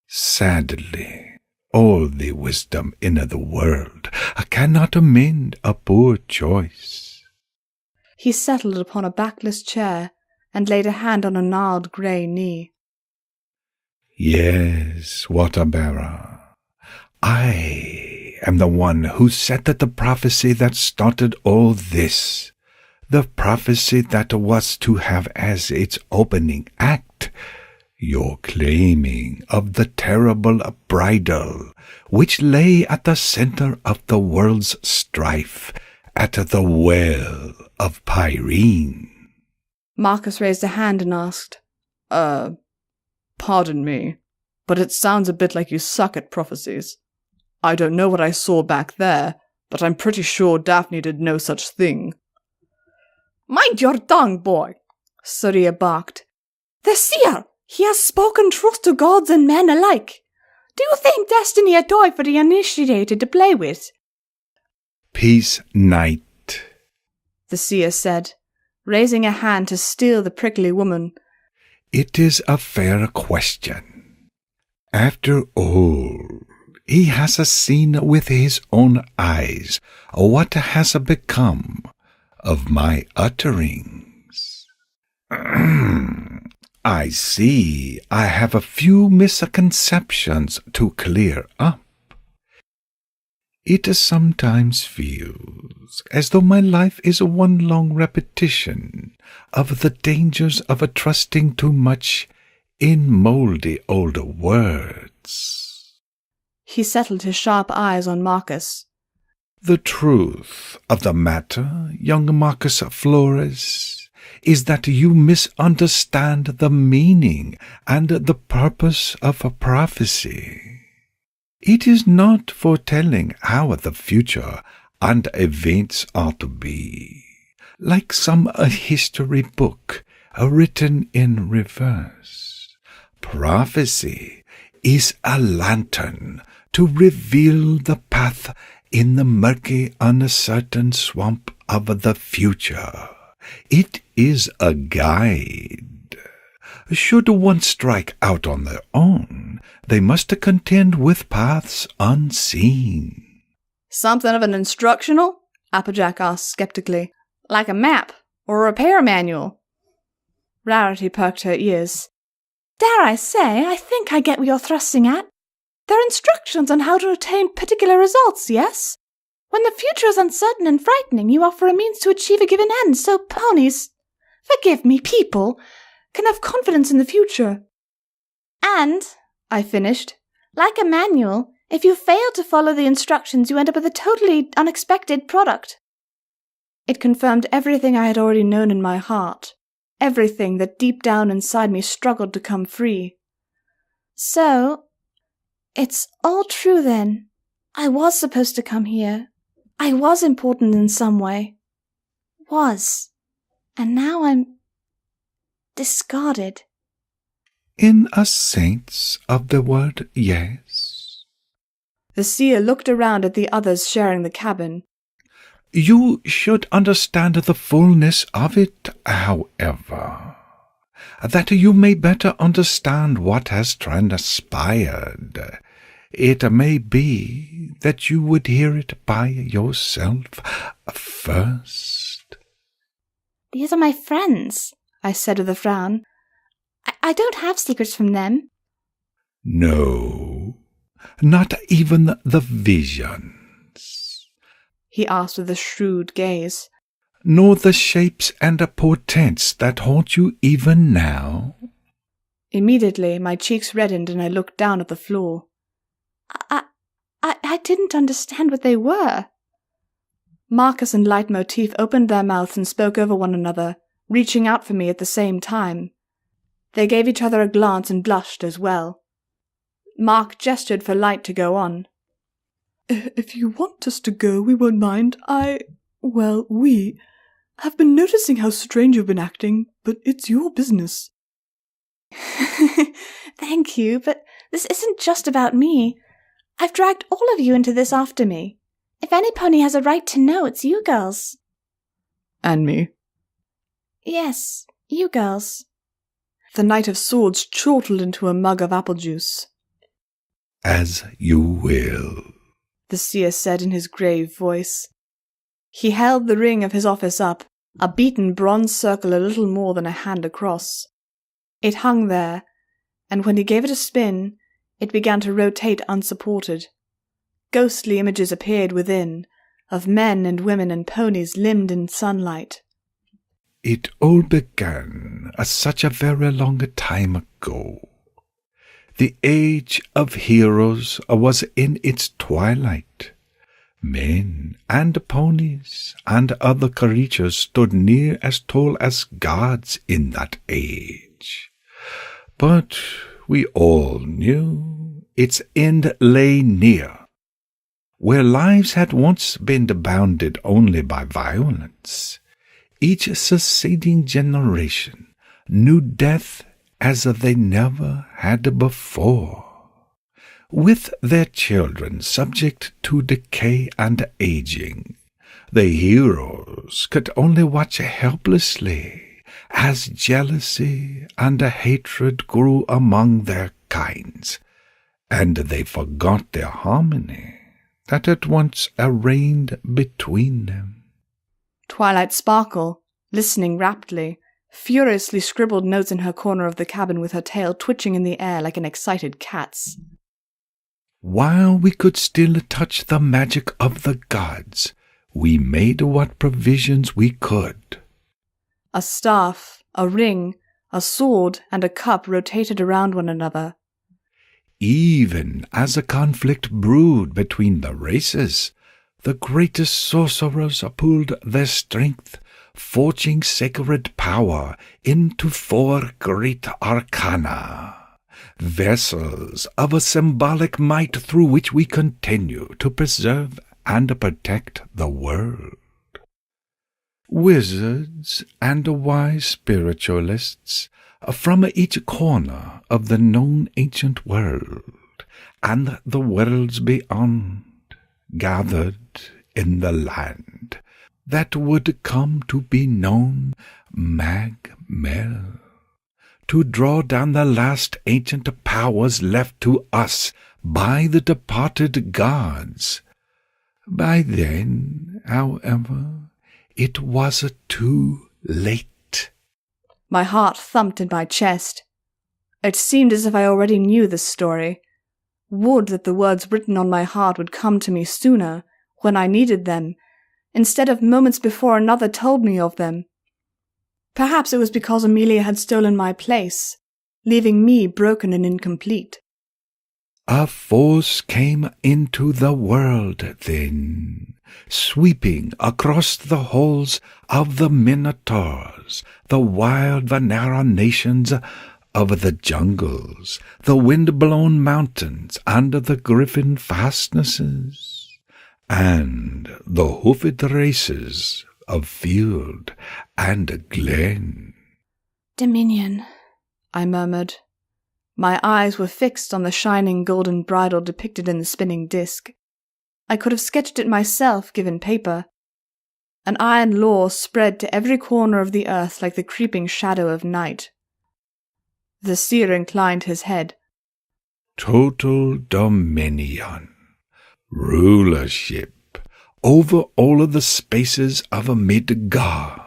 Sadly, all the wisdom in the world cannot amend a poor choice. He settled upon a backless chair and laid a hand on a gnarled grey knee. Yes, water-bearer, I am the one who said that the prophecy that started all this, the prophecy that was to have as its opening act your claiming of the terrible bridal which lay at the center of the world's strife at the well of Pirene. Marcus raised a hand and asked, Pardon me, but it sounds a bit like you suck at prophecies. I don't know what I saw back there, but I'm pretty sure Daphne did no such thing. Mind your tongue, boy, Surya barked. The seer! He has spoken truth to gods and men alike. Do you think destiny a toy for the uninitiated to play with? Peace, knight, the seer said, raising a hand to steal the prickly woman. It is a fair question. After all, he has seen with his own eyes what has become of my utterings. I see I have a few misconceptions to clear up. It sometimes feels as though my life is one long repetition of the dangers of trusting too much in mouldy old words. He settled his sharp eyes on Marcus. The truth of the matter, young Marcus Flores, is that you misunderstand the meaning and the purpose of a prophecy. It is not foretelling how the future and events are to be, like some history book written in reverse. Prophecy is a lantern to reveal the path in the murky, uncertain swamp of the future. It is a guide. Should one strike out on their own, they must contend with paths unseen. Something of an instructional? Applejack asked skeptically. Like a map or a repair manual? Rarity perked her ears. Dare I say, I think I get what you're thrusting at. They're instructions on how to attain particular results, yes? When the future is uncertain and frightening, you offer a means to achieve a given end, so ponies, forgive me, people, can have confidence in the future. And, I finished, like a manual, If you fail to follow the instructions, you end up with a totally unexpected product. It confirmed everything I had already known in my heart, everything that deep down inside me struggled to come free. So, it's all true then. I was supposed to come here. I was important in some way. Was. And now I'm discarded. In a sense of the word, yes. The seer looked around at the others sharing the cabin. You should understand the fullness of it, however, that you may better understand what has transpired. It may be that you would hear it by yourself first. These are my friends, I said with a frown. I don't have secrets from them. No, not even the visions, he asked with a shrewd gaze. Nor the shapes and portents that haunt you even now. Immediately my cheeks reddened and I looked down at the floor. I didn't understand what they were. Marcus and Leitmotif opened their mouths and spoke over one another, reaching out for me at the same time. They gave each other a glance and blushed as well. Mark gestured for Light to go on. If you want us to go, we won't mind. We have been noticing how strange you've been acting, but it's your business. Thank you, but this isn't just about me. I've dragged all of you into this after me. If any pony has a right to know, it's you girls. And me. Yes, you girls. The Knight of Swords chortled into a mug of apple juice. As you will, the seer said in his grave voice. He held the ring of his office up, a beaten bronze circle a little more than a hand across. It hung there, and when he gave it a spin, it began to rotate unsupported. Ghostly images appeared within, of men and women and ponies limned in sunlight. It all began such a very long time ago. The age of heroes was in its twilight. Men and ponies and other creatures stood near as tall as gods in that age. But we all knew its end lay near. Where lives had once been bounded only by violence, each succeeding generation knew death as they never had before. With their children subject to decay and aging, the heroes could only watch helplessly as jealousy and hatred grew among their kinds, and they forgot their harmony that at once reigned between them. Twilight Sparkle, listening raptly, furiously scribbled notes in her corner of the cabin with her tail twitching in the air like an excited cat's. While we could still touch the magic of the gods, we made what provisions we could. A staff, a ring, a sword, and a cup rotated around one another. Even as a conflict brewed between the races, the greatest sorcerers pooled their strength, forging sacred power into 4 great arcana, vessels of a symbolic might through which we continue to preserve and protect the world. Wizards and wise spiritualists from each corner of the known ancient world and the worlds beyond gathered in the land that would come to be known Mag-Mel, to draw down the last ancient powers left to us by the departed gods. By then, however, it was too late. My heart thumped in my chest. It seemed as if I already knew this story. Would that the words written on my heart would come to me sooner, when I needed them, instead of moments before another told me of them. Perhaps it was because Amelia had stolen my place, leaving me broken and incomplete. A force came into the world then, sweeping across the halls of the Minotaurs, the wild Vanera nations of the jungles, the wind-blown mountains under the griffin fastnesses, and the hoofed races of field and glen. Dominion, I murmured. My eyes were fixed on the shining golden bridle depicted in the spinning disk. I could have sketched it myself, given paper. An iron law spread to every corner of the earth like the creeping shadow of night. The seer inclined his head. Total dominion, rulership, over all of the spaces of Midgard.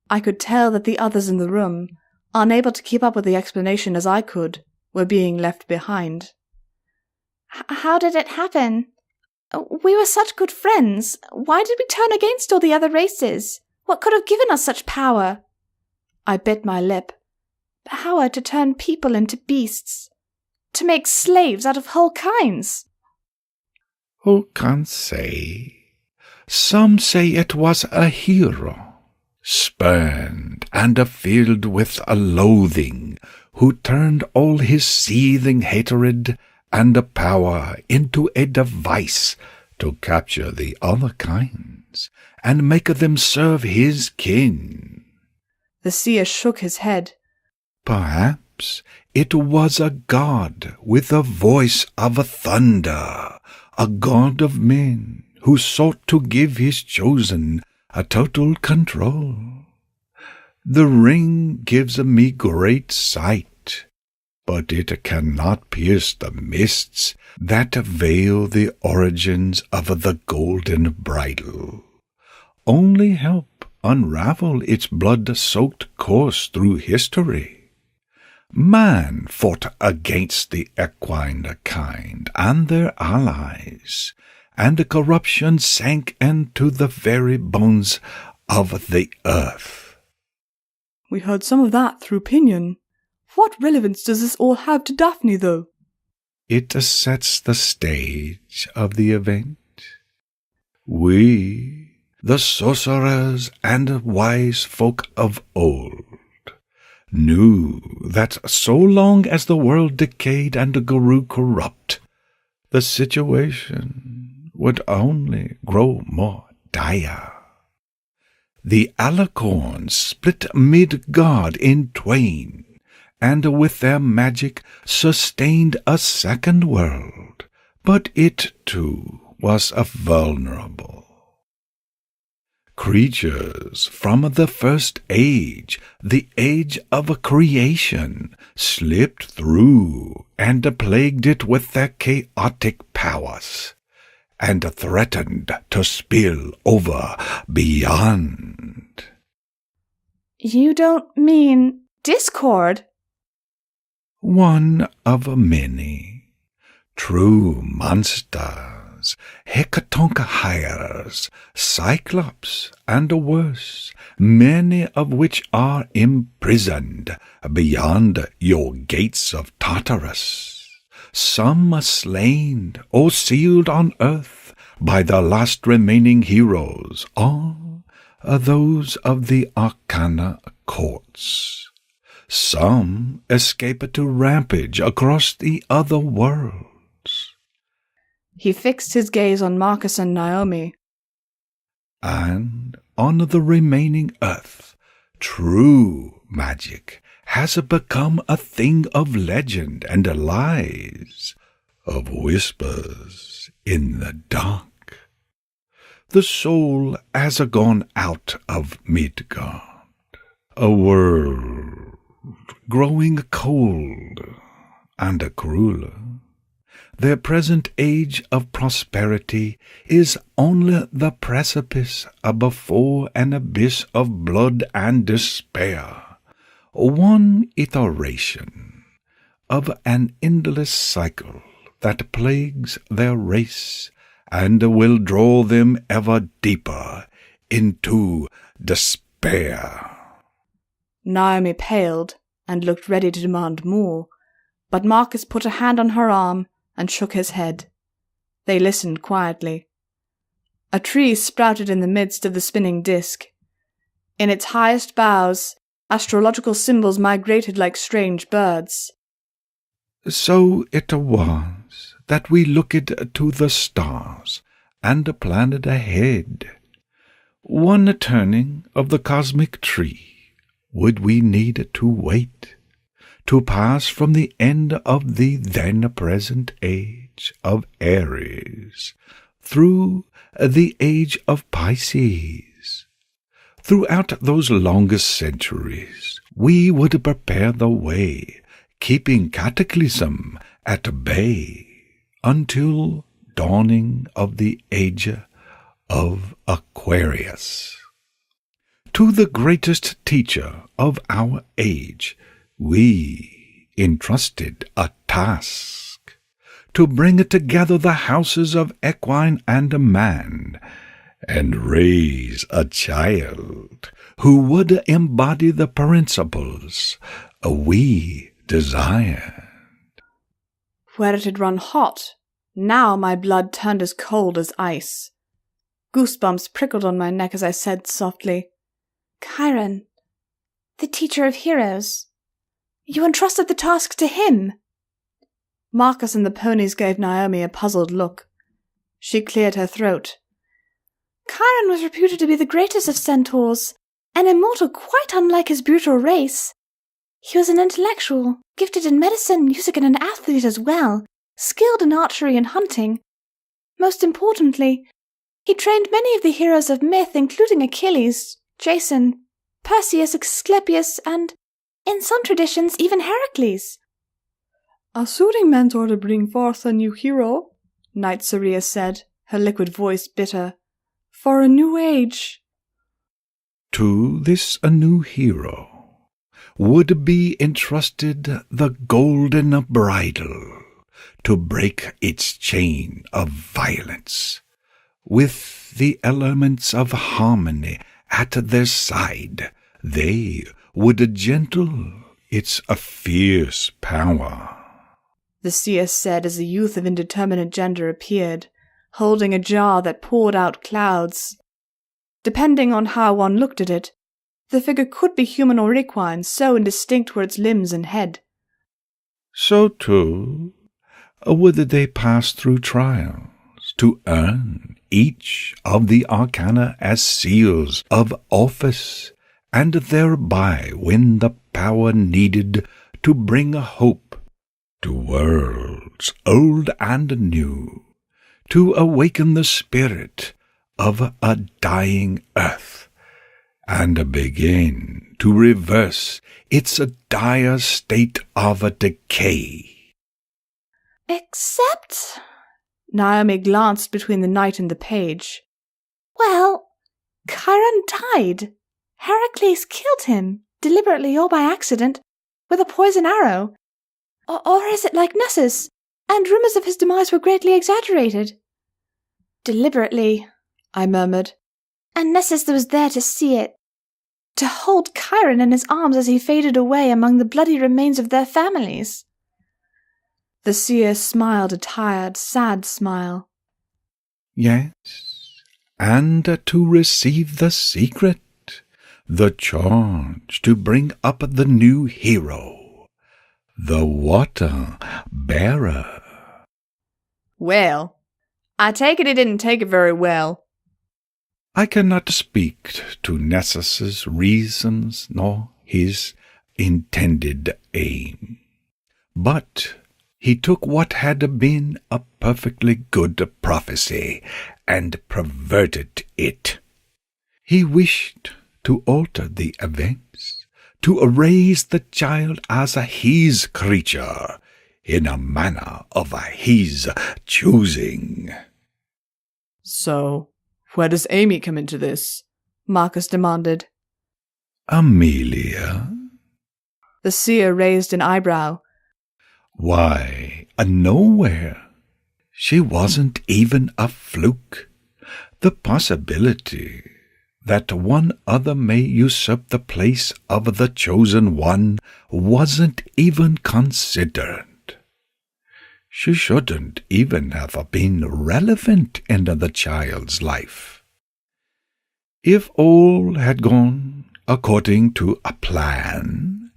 I could tell that the others in the room, unable to keep up with the explanation as I could, were being left behind. How did it happen? We were such good friends. Why did we turn against all the other races? What could have given us such power? I bit my lip. Power to turn people into beasts. To make slaves out of whole kinds. Who can say? Some say it was a hero, spurned and filled with a loathing, who turned all his seething hatred and power into a device to capture the other kinds and make them serve his kin. The seer shook his head. Perhaps it was a god with a voice of thunder, a god of men who sought to give his chosen a total control. The ring gives me great sight, but it cannot pierce the mists that veil the origins of the golden bridle. Only help unravel its blood-soaked course through history. Man fought against the equine kind and their allies, and corruption sank into the very bones of the earth. We heard some of that through Pinion. What relevance does this all have to Daphne, though? It sets the stage of the event. We, the sorcerers and wise folk of old, knew that so long as the world decayed and grew corrupt, the situation would only grow more dire. The Alicorns split Midgard in twain, and with their magic sustained a second world, but it too was vulnerable. Creatures from the first age, the age of creation, slipped through and plagued it with their chaotic powers, and threatened to spill over beyond. You don't mean Discord? One of many. True monsters, hecatonchires, cyclops, and worse, many of which are imprisoned beyond your gates of Tartarus. Some slain or sealed on earth by the last remaining heroes, or those of the Arcana courts. Some escape to rampage across the other worlds. He fixed his gaze on Marcus and Naomi. And on the remaining earth, true magic has become a thing of legend and lies, of whispers in the dark. The soul has gone out of Midgard, a world growing cold and crueler. Their present age of prosperity is only the precipice before an abyss of blood and despair, one iteration of an endless cycle that plagues their race and will draw them ever deeper into despair. Naomi paled and looked ready to demand more, but Marcus put a hand on her arm and shook his head. They listened quietly. A tree sprouted in the midst of the spinning disk. In its highest boughs, astrological symbols migrated like strange birds. So it was that we looked to the stars and planned ahead. One turning of the cosmic tree would we need to wait, to pass from the end of the then-present age of Aries through the age of Pisces. Throughout those longest centuries, we would prepare the way, keeping cataclysm at bay until dawning of the age of Aquarius. To the greatest teacher of our age, we entrusted a task to bring together the houses of equine and man, and raise a child who would embody the principles we desired. Where it had run hot, now my blood turned as cold as ice. Goosebumps prickled on my neck as I said softly, Chiron, the teacher of heroes. You entrusted the task to him. Marcus and the ponies gave Naomi a puzzled look. She cleared her throat. Chiron was reputed to be the greatest of centaurs, an immortal quite unlike his brutal race. He was an intellectual, gifted in medicine, music, and an athlete as well, skilled in archery and hunting. Most importantly, he trained many of the heroes of myth, including Achilles, Jason, Perseus, Asclepius, and, in some traditions, even Heracles. A suiting mentor to bring forth a new hero, Knight Saria said, her liquid voice bitter. For a new age. To this a new hero would be entrusted the golden bridle to break its chain of violence, with the elements of harmony at their side. They would gentle its fierce power. The seer said as a youth of indeterminate gender appeared, holding a jar that poured out clouds. Depending on how one looked at it, the figure could be human or equine, so indistinct were its limbs and head. So, too, would they pass through trials to earn each of the arcana as seals of office, and thereby win the power needed to bring a hope to worlds old and new, to awaken the spirit of a dying earth, and begin to reverse its dire state of decay. Except... Naomi glanced between the knight and the page. Well, Chiron died. Heracles killed him, deliberately or by accident, with a poison arrow. Or is it like Nessus? And rumors of his demise were greatly exaggerated. Deliberately, I murmured. And Nessus was there to see it. To hold Chiron in his arms as he faded away among the bloody remains of their families. The seer smiled a tired, sad smile. Yes, and to receive the secret, the charge to bring up the new hero, the water bearer. Well, I take it he didn't take it very well. I cannot speak to Nessus's reasons nor his intended aim, but he took what had been a perfectly good prophecy and perverted it. He wished to alter the events, to raise the child as his creature, in a manner of his choosing. So, where does Amy come into this? Marcus demanded. Amelia? The seer raised an eyebrow. Why, nowhere. She wasn't even a fluke. The possibility that one other may usurp the place of the chosen one wasn't even considered. She shouldn't even have been relevant in the child's life. If all had gone according to a plan,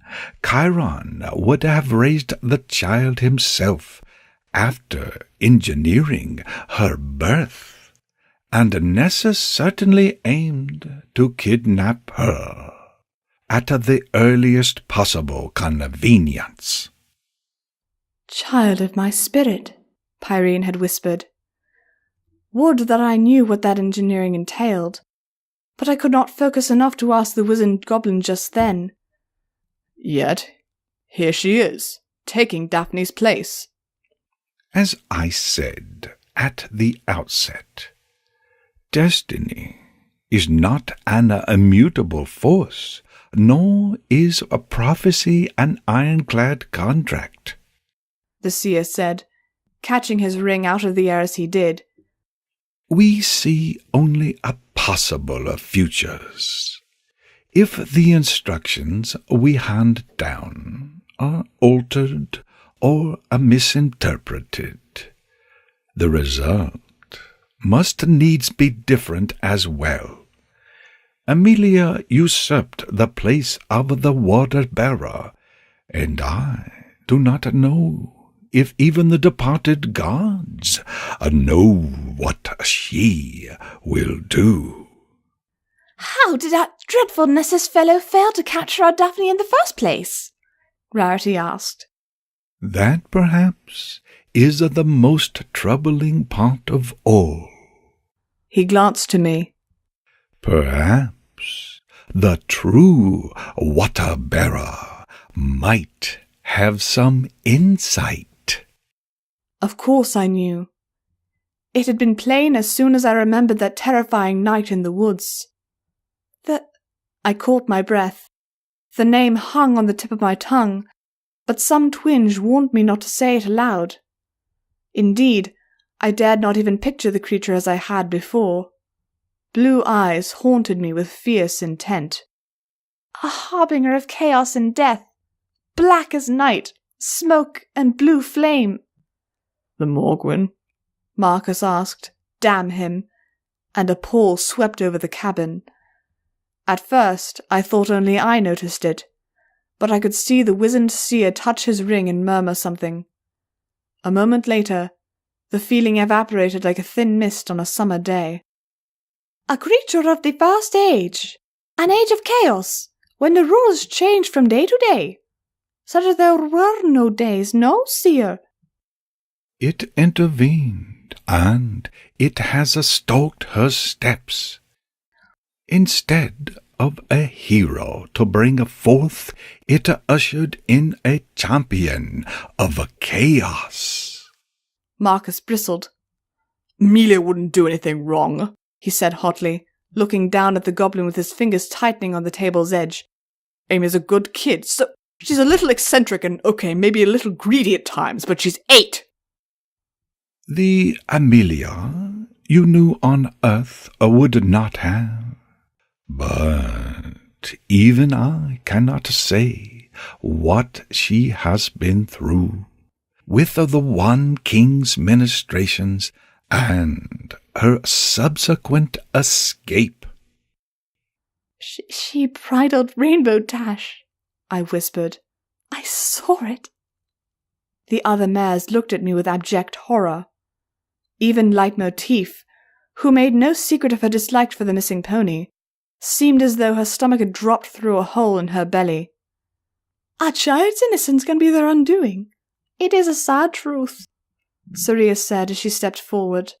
Chiron would have raised the child himself after engineering her birth, and Nessus certainly aimed to kidnap her at the earliest possible convenience. Child of my spirit, Pirene had whispered. Would that I knew what that engineering entailed, but I could not focus enough to ask the wizened goblin just then. Yet, here she is, taking Daphne's place. As I said at the outset, destiny is not an immutable force, nor is a prophecy an ironclad contract, the seer said, catching his ring out of the air as he did. We see only a possible futures. If the instructions we hand down are altered or misinterpreted, the result must needs be different as well. Amelia usurped the place of the water-bearer, and I do not know if even the departed gods know what she will do. How did that dreadful Nessus fellow fail to capture our Daphne in the first place? Rarity asked. That, perhaps, is the most troubling part of all. He glanced to me. Perhaps the true water-bearer might have some insight. Of course I knew. It had been plain as soon as I remembered that terrifying night in the woods. I caught my breath. The name hung on the tip of my tongue, but some twinge warned me not to say it aloud. Indeed, I dared not even picture the creature as I had before. Blue eyes haunted me with fierce intent. A harbinger of chaos and death, black as night, smoke and blue flame. The Morgwin? Marcus asked, damn him, and a pall swept over the cabin. At first, I thought only I noticed it, but I could see the wizened seer touch his ring and murmur something. A moment later, the feeling evaporated like a thin mist on a summer day. A creature of the first age, an age of chaos, when the rules change from day to day, such as there were no days, no seer. It intervened, and it has stalked her steps. Instead of a hero to bring forth, it ushered in a champion of chaos. Marcus bristled. Amelia wouldn't do anything wrong, he said hotly, looking down at the goblin with his fingers tightening on the table's edge. Amy's a good kid, so she's a little eccentric and, okay, maybe a little greedy at times, but she's 8. The Amelia you knew on earth would not have. But even I cannot say what she has been through with the one king's ministrations and her subsequent escape. She bridled Rainbow Dash, I whispered. I saw it. The other mares looked at me with abject horror. Even Leitmotif, who made no secret of her dislike for the missing pony, seemed as though her stomach had dropped through a hole in her belly. A child's innocence can be their undoing. It is a sad truth, Saria said as she stepped forward.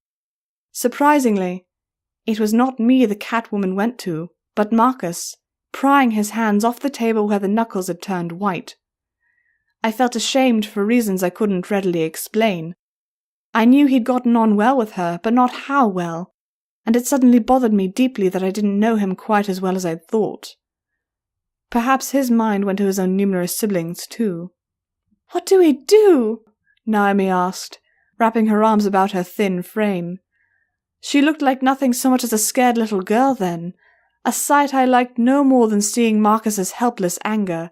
Surprisingly, it was not me the Catwoman went to, but Marcus, prying his hands off the table where the knuckles had turned white. I felt ashamed for reasons I couldn't readily explain. I knew he'd gotten on well with her, but not how well, and it suddenly bothered me deeply that I didn't know him quite as well as I'd thought. Perhaps his mind went to his own numerous siblings, too. What do we do? Naomi asked, wrapping her arms about her thin frame. She looked like nothing so much as a scared little girl then, a sight I liked no more than seeing Marcus's helpless anger.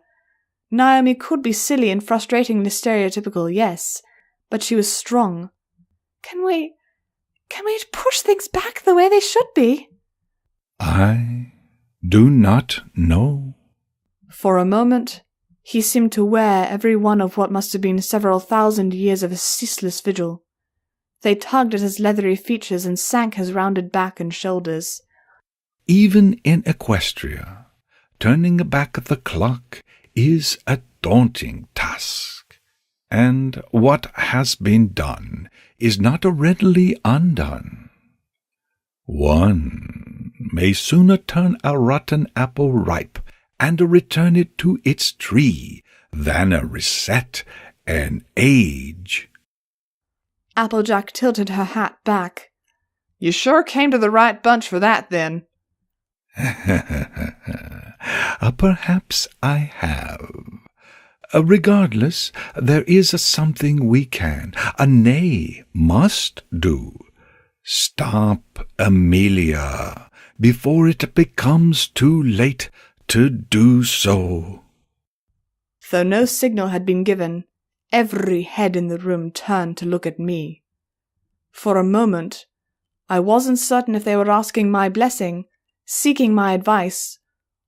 Naomi could be silly and frustratingly stereotypical, yes, but she was strong. Can we push things back the way they should be? I do not know. For a moment, he seemed to wear every one of what must have been several thousand years of a ceaseless vigil. They tugged at his leathery features and sank his rounded back and shoulders. Even in Equestria, turning back the clock is a daunting task, and what has been done is not readily undone. One may sooner turn a rotten apple ripe and return it to its tree than reset an age. Applejack tilted her hat back. You sure came to the right bunch for that, then. Perhaps I have. Regardless, there is something we can, nay, must do. Stop Amelia before it becomes too late to do so. Though no signal had been given, every head in the room turned to look at me. For a moment, I wasn't certain if they were asking my blessing, seeking my advice,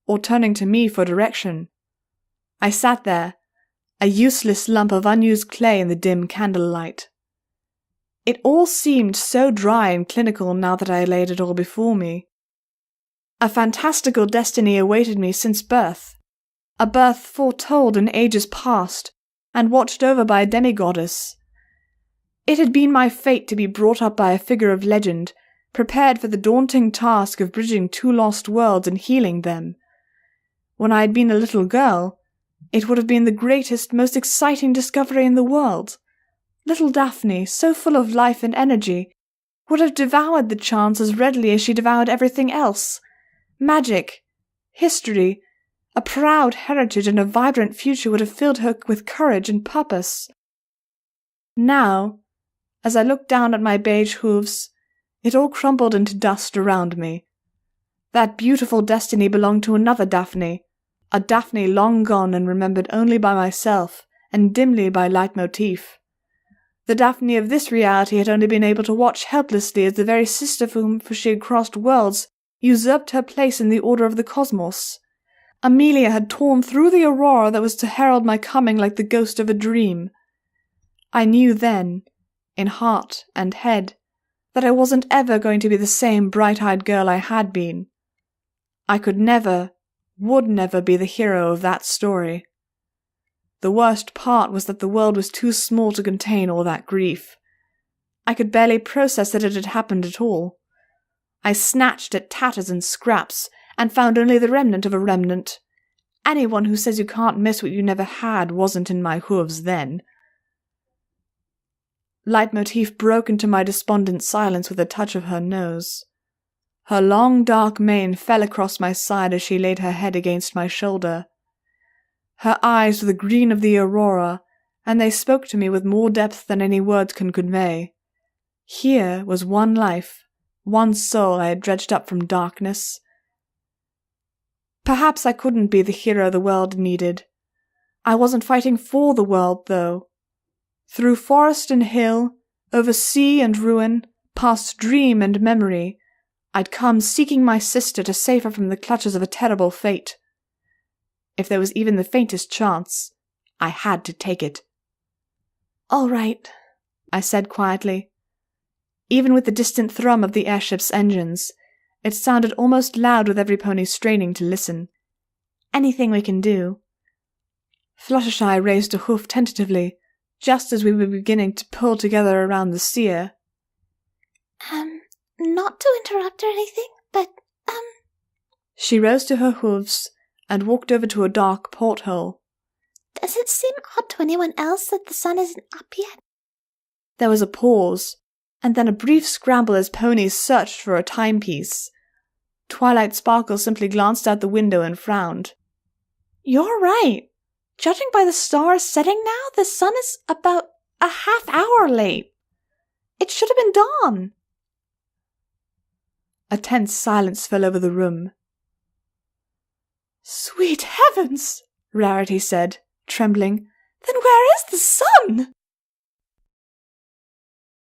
or turning to me for direction. I sat there, a useless lump of unused clay in the dim candlelight. It all seemed so dry and clinical now that I laid it all before me. A fantastical destiny awaited me since birth, a birth foretold in ages past and watched over by a demigoddess. It had been my fate to be brought up by a figure of legend, prepared for the daunting task of bridging two lost worlds and healing them. When I had been a little girl, it would have been the greatest, most exciting discovery in the world. Little Daphne, so full of life and energy, would have devoured the chance as readily as she devoured everything else. Magic, history, a proud heritage and a vibrant future would have filled her with courage and purpose. Now, as I looked down at my beige hooves, it all crumbled into dust around me. That beautiful destiny belonged to another Daphne, a Daphne long gone and remembered only by myself, and dimly by leitmotif. The Daphne of this reality had only been able to watch helplessly as the very sister for whom she had crossed worlds usurped her place in the order of the cosmos. Amelia had torn through the Aurora that was to herald my coming like the ghost of a dream. I knew then, in heart and head, that I wasn't ever going to be the same bright-eyed girl I had been. I could never, would never be the hero of that story. The worst part was that the world was too small to contain all that grief. I could barely process that it had happened at all. I snatched at tatters and scraps, and found only the remnant of a remnant. Anyone who says you can't miss what you never had wasn't in my hooves then. Leitmotif broke into my despondent silence with a touch of her nose. Her long dark mane fell across my side as she laid her head against my shoulder. Her eyes were the green of the Aurora, and they spoke to me with more depth than any words can convey. Here was one life, one soul I had dredged up from darkness. Perhaps I couldn't be the hero the world needed. I wasn't fighting for the world, though. Through forest and hill, over sea and ruin, past dream and memory, I'd come seeking my sister to save her from the clutches of a terrible fate. If there was even the faintest chance, I had to take it. "All right," I said quietly. Even with the distant thrum of the airship's engines, it sounded almost loud with every pony straining to listen. "Anything we can do." Fluttershy raised a hoof tentatively, just as we were beginning to pull together around the seer. Not to interrupt or anything, but, She rose to her hooves and walked over to a dark porthole. Does it seem odd to anyone else that the sun isn't up yet? There was a pause, and then a brief scramble as ponies searched for a timepiece. Twilight Sparkle simply glanced out the window and frowned. "You're right. Judging by the stars setting now, the sun is about a half hour late. It should have been dawn." A tense silence fell over the room. "Sweet heavens!" Rarity said, trembling. "Then where is the sun?"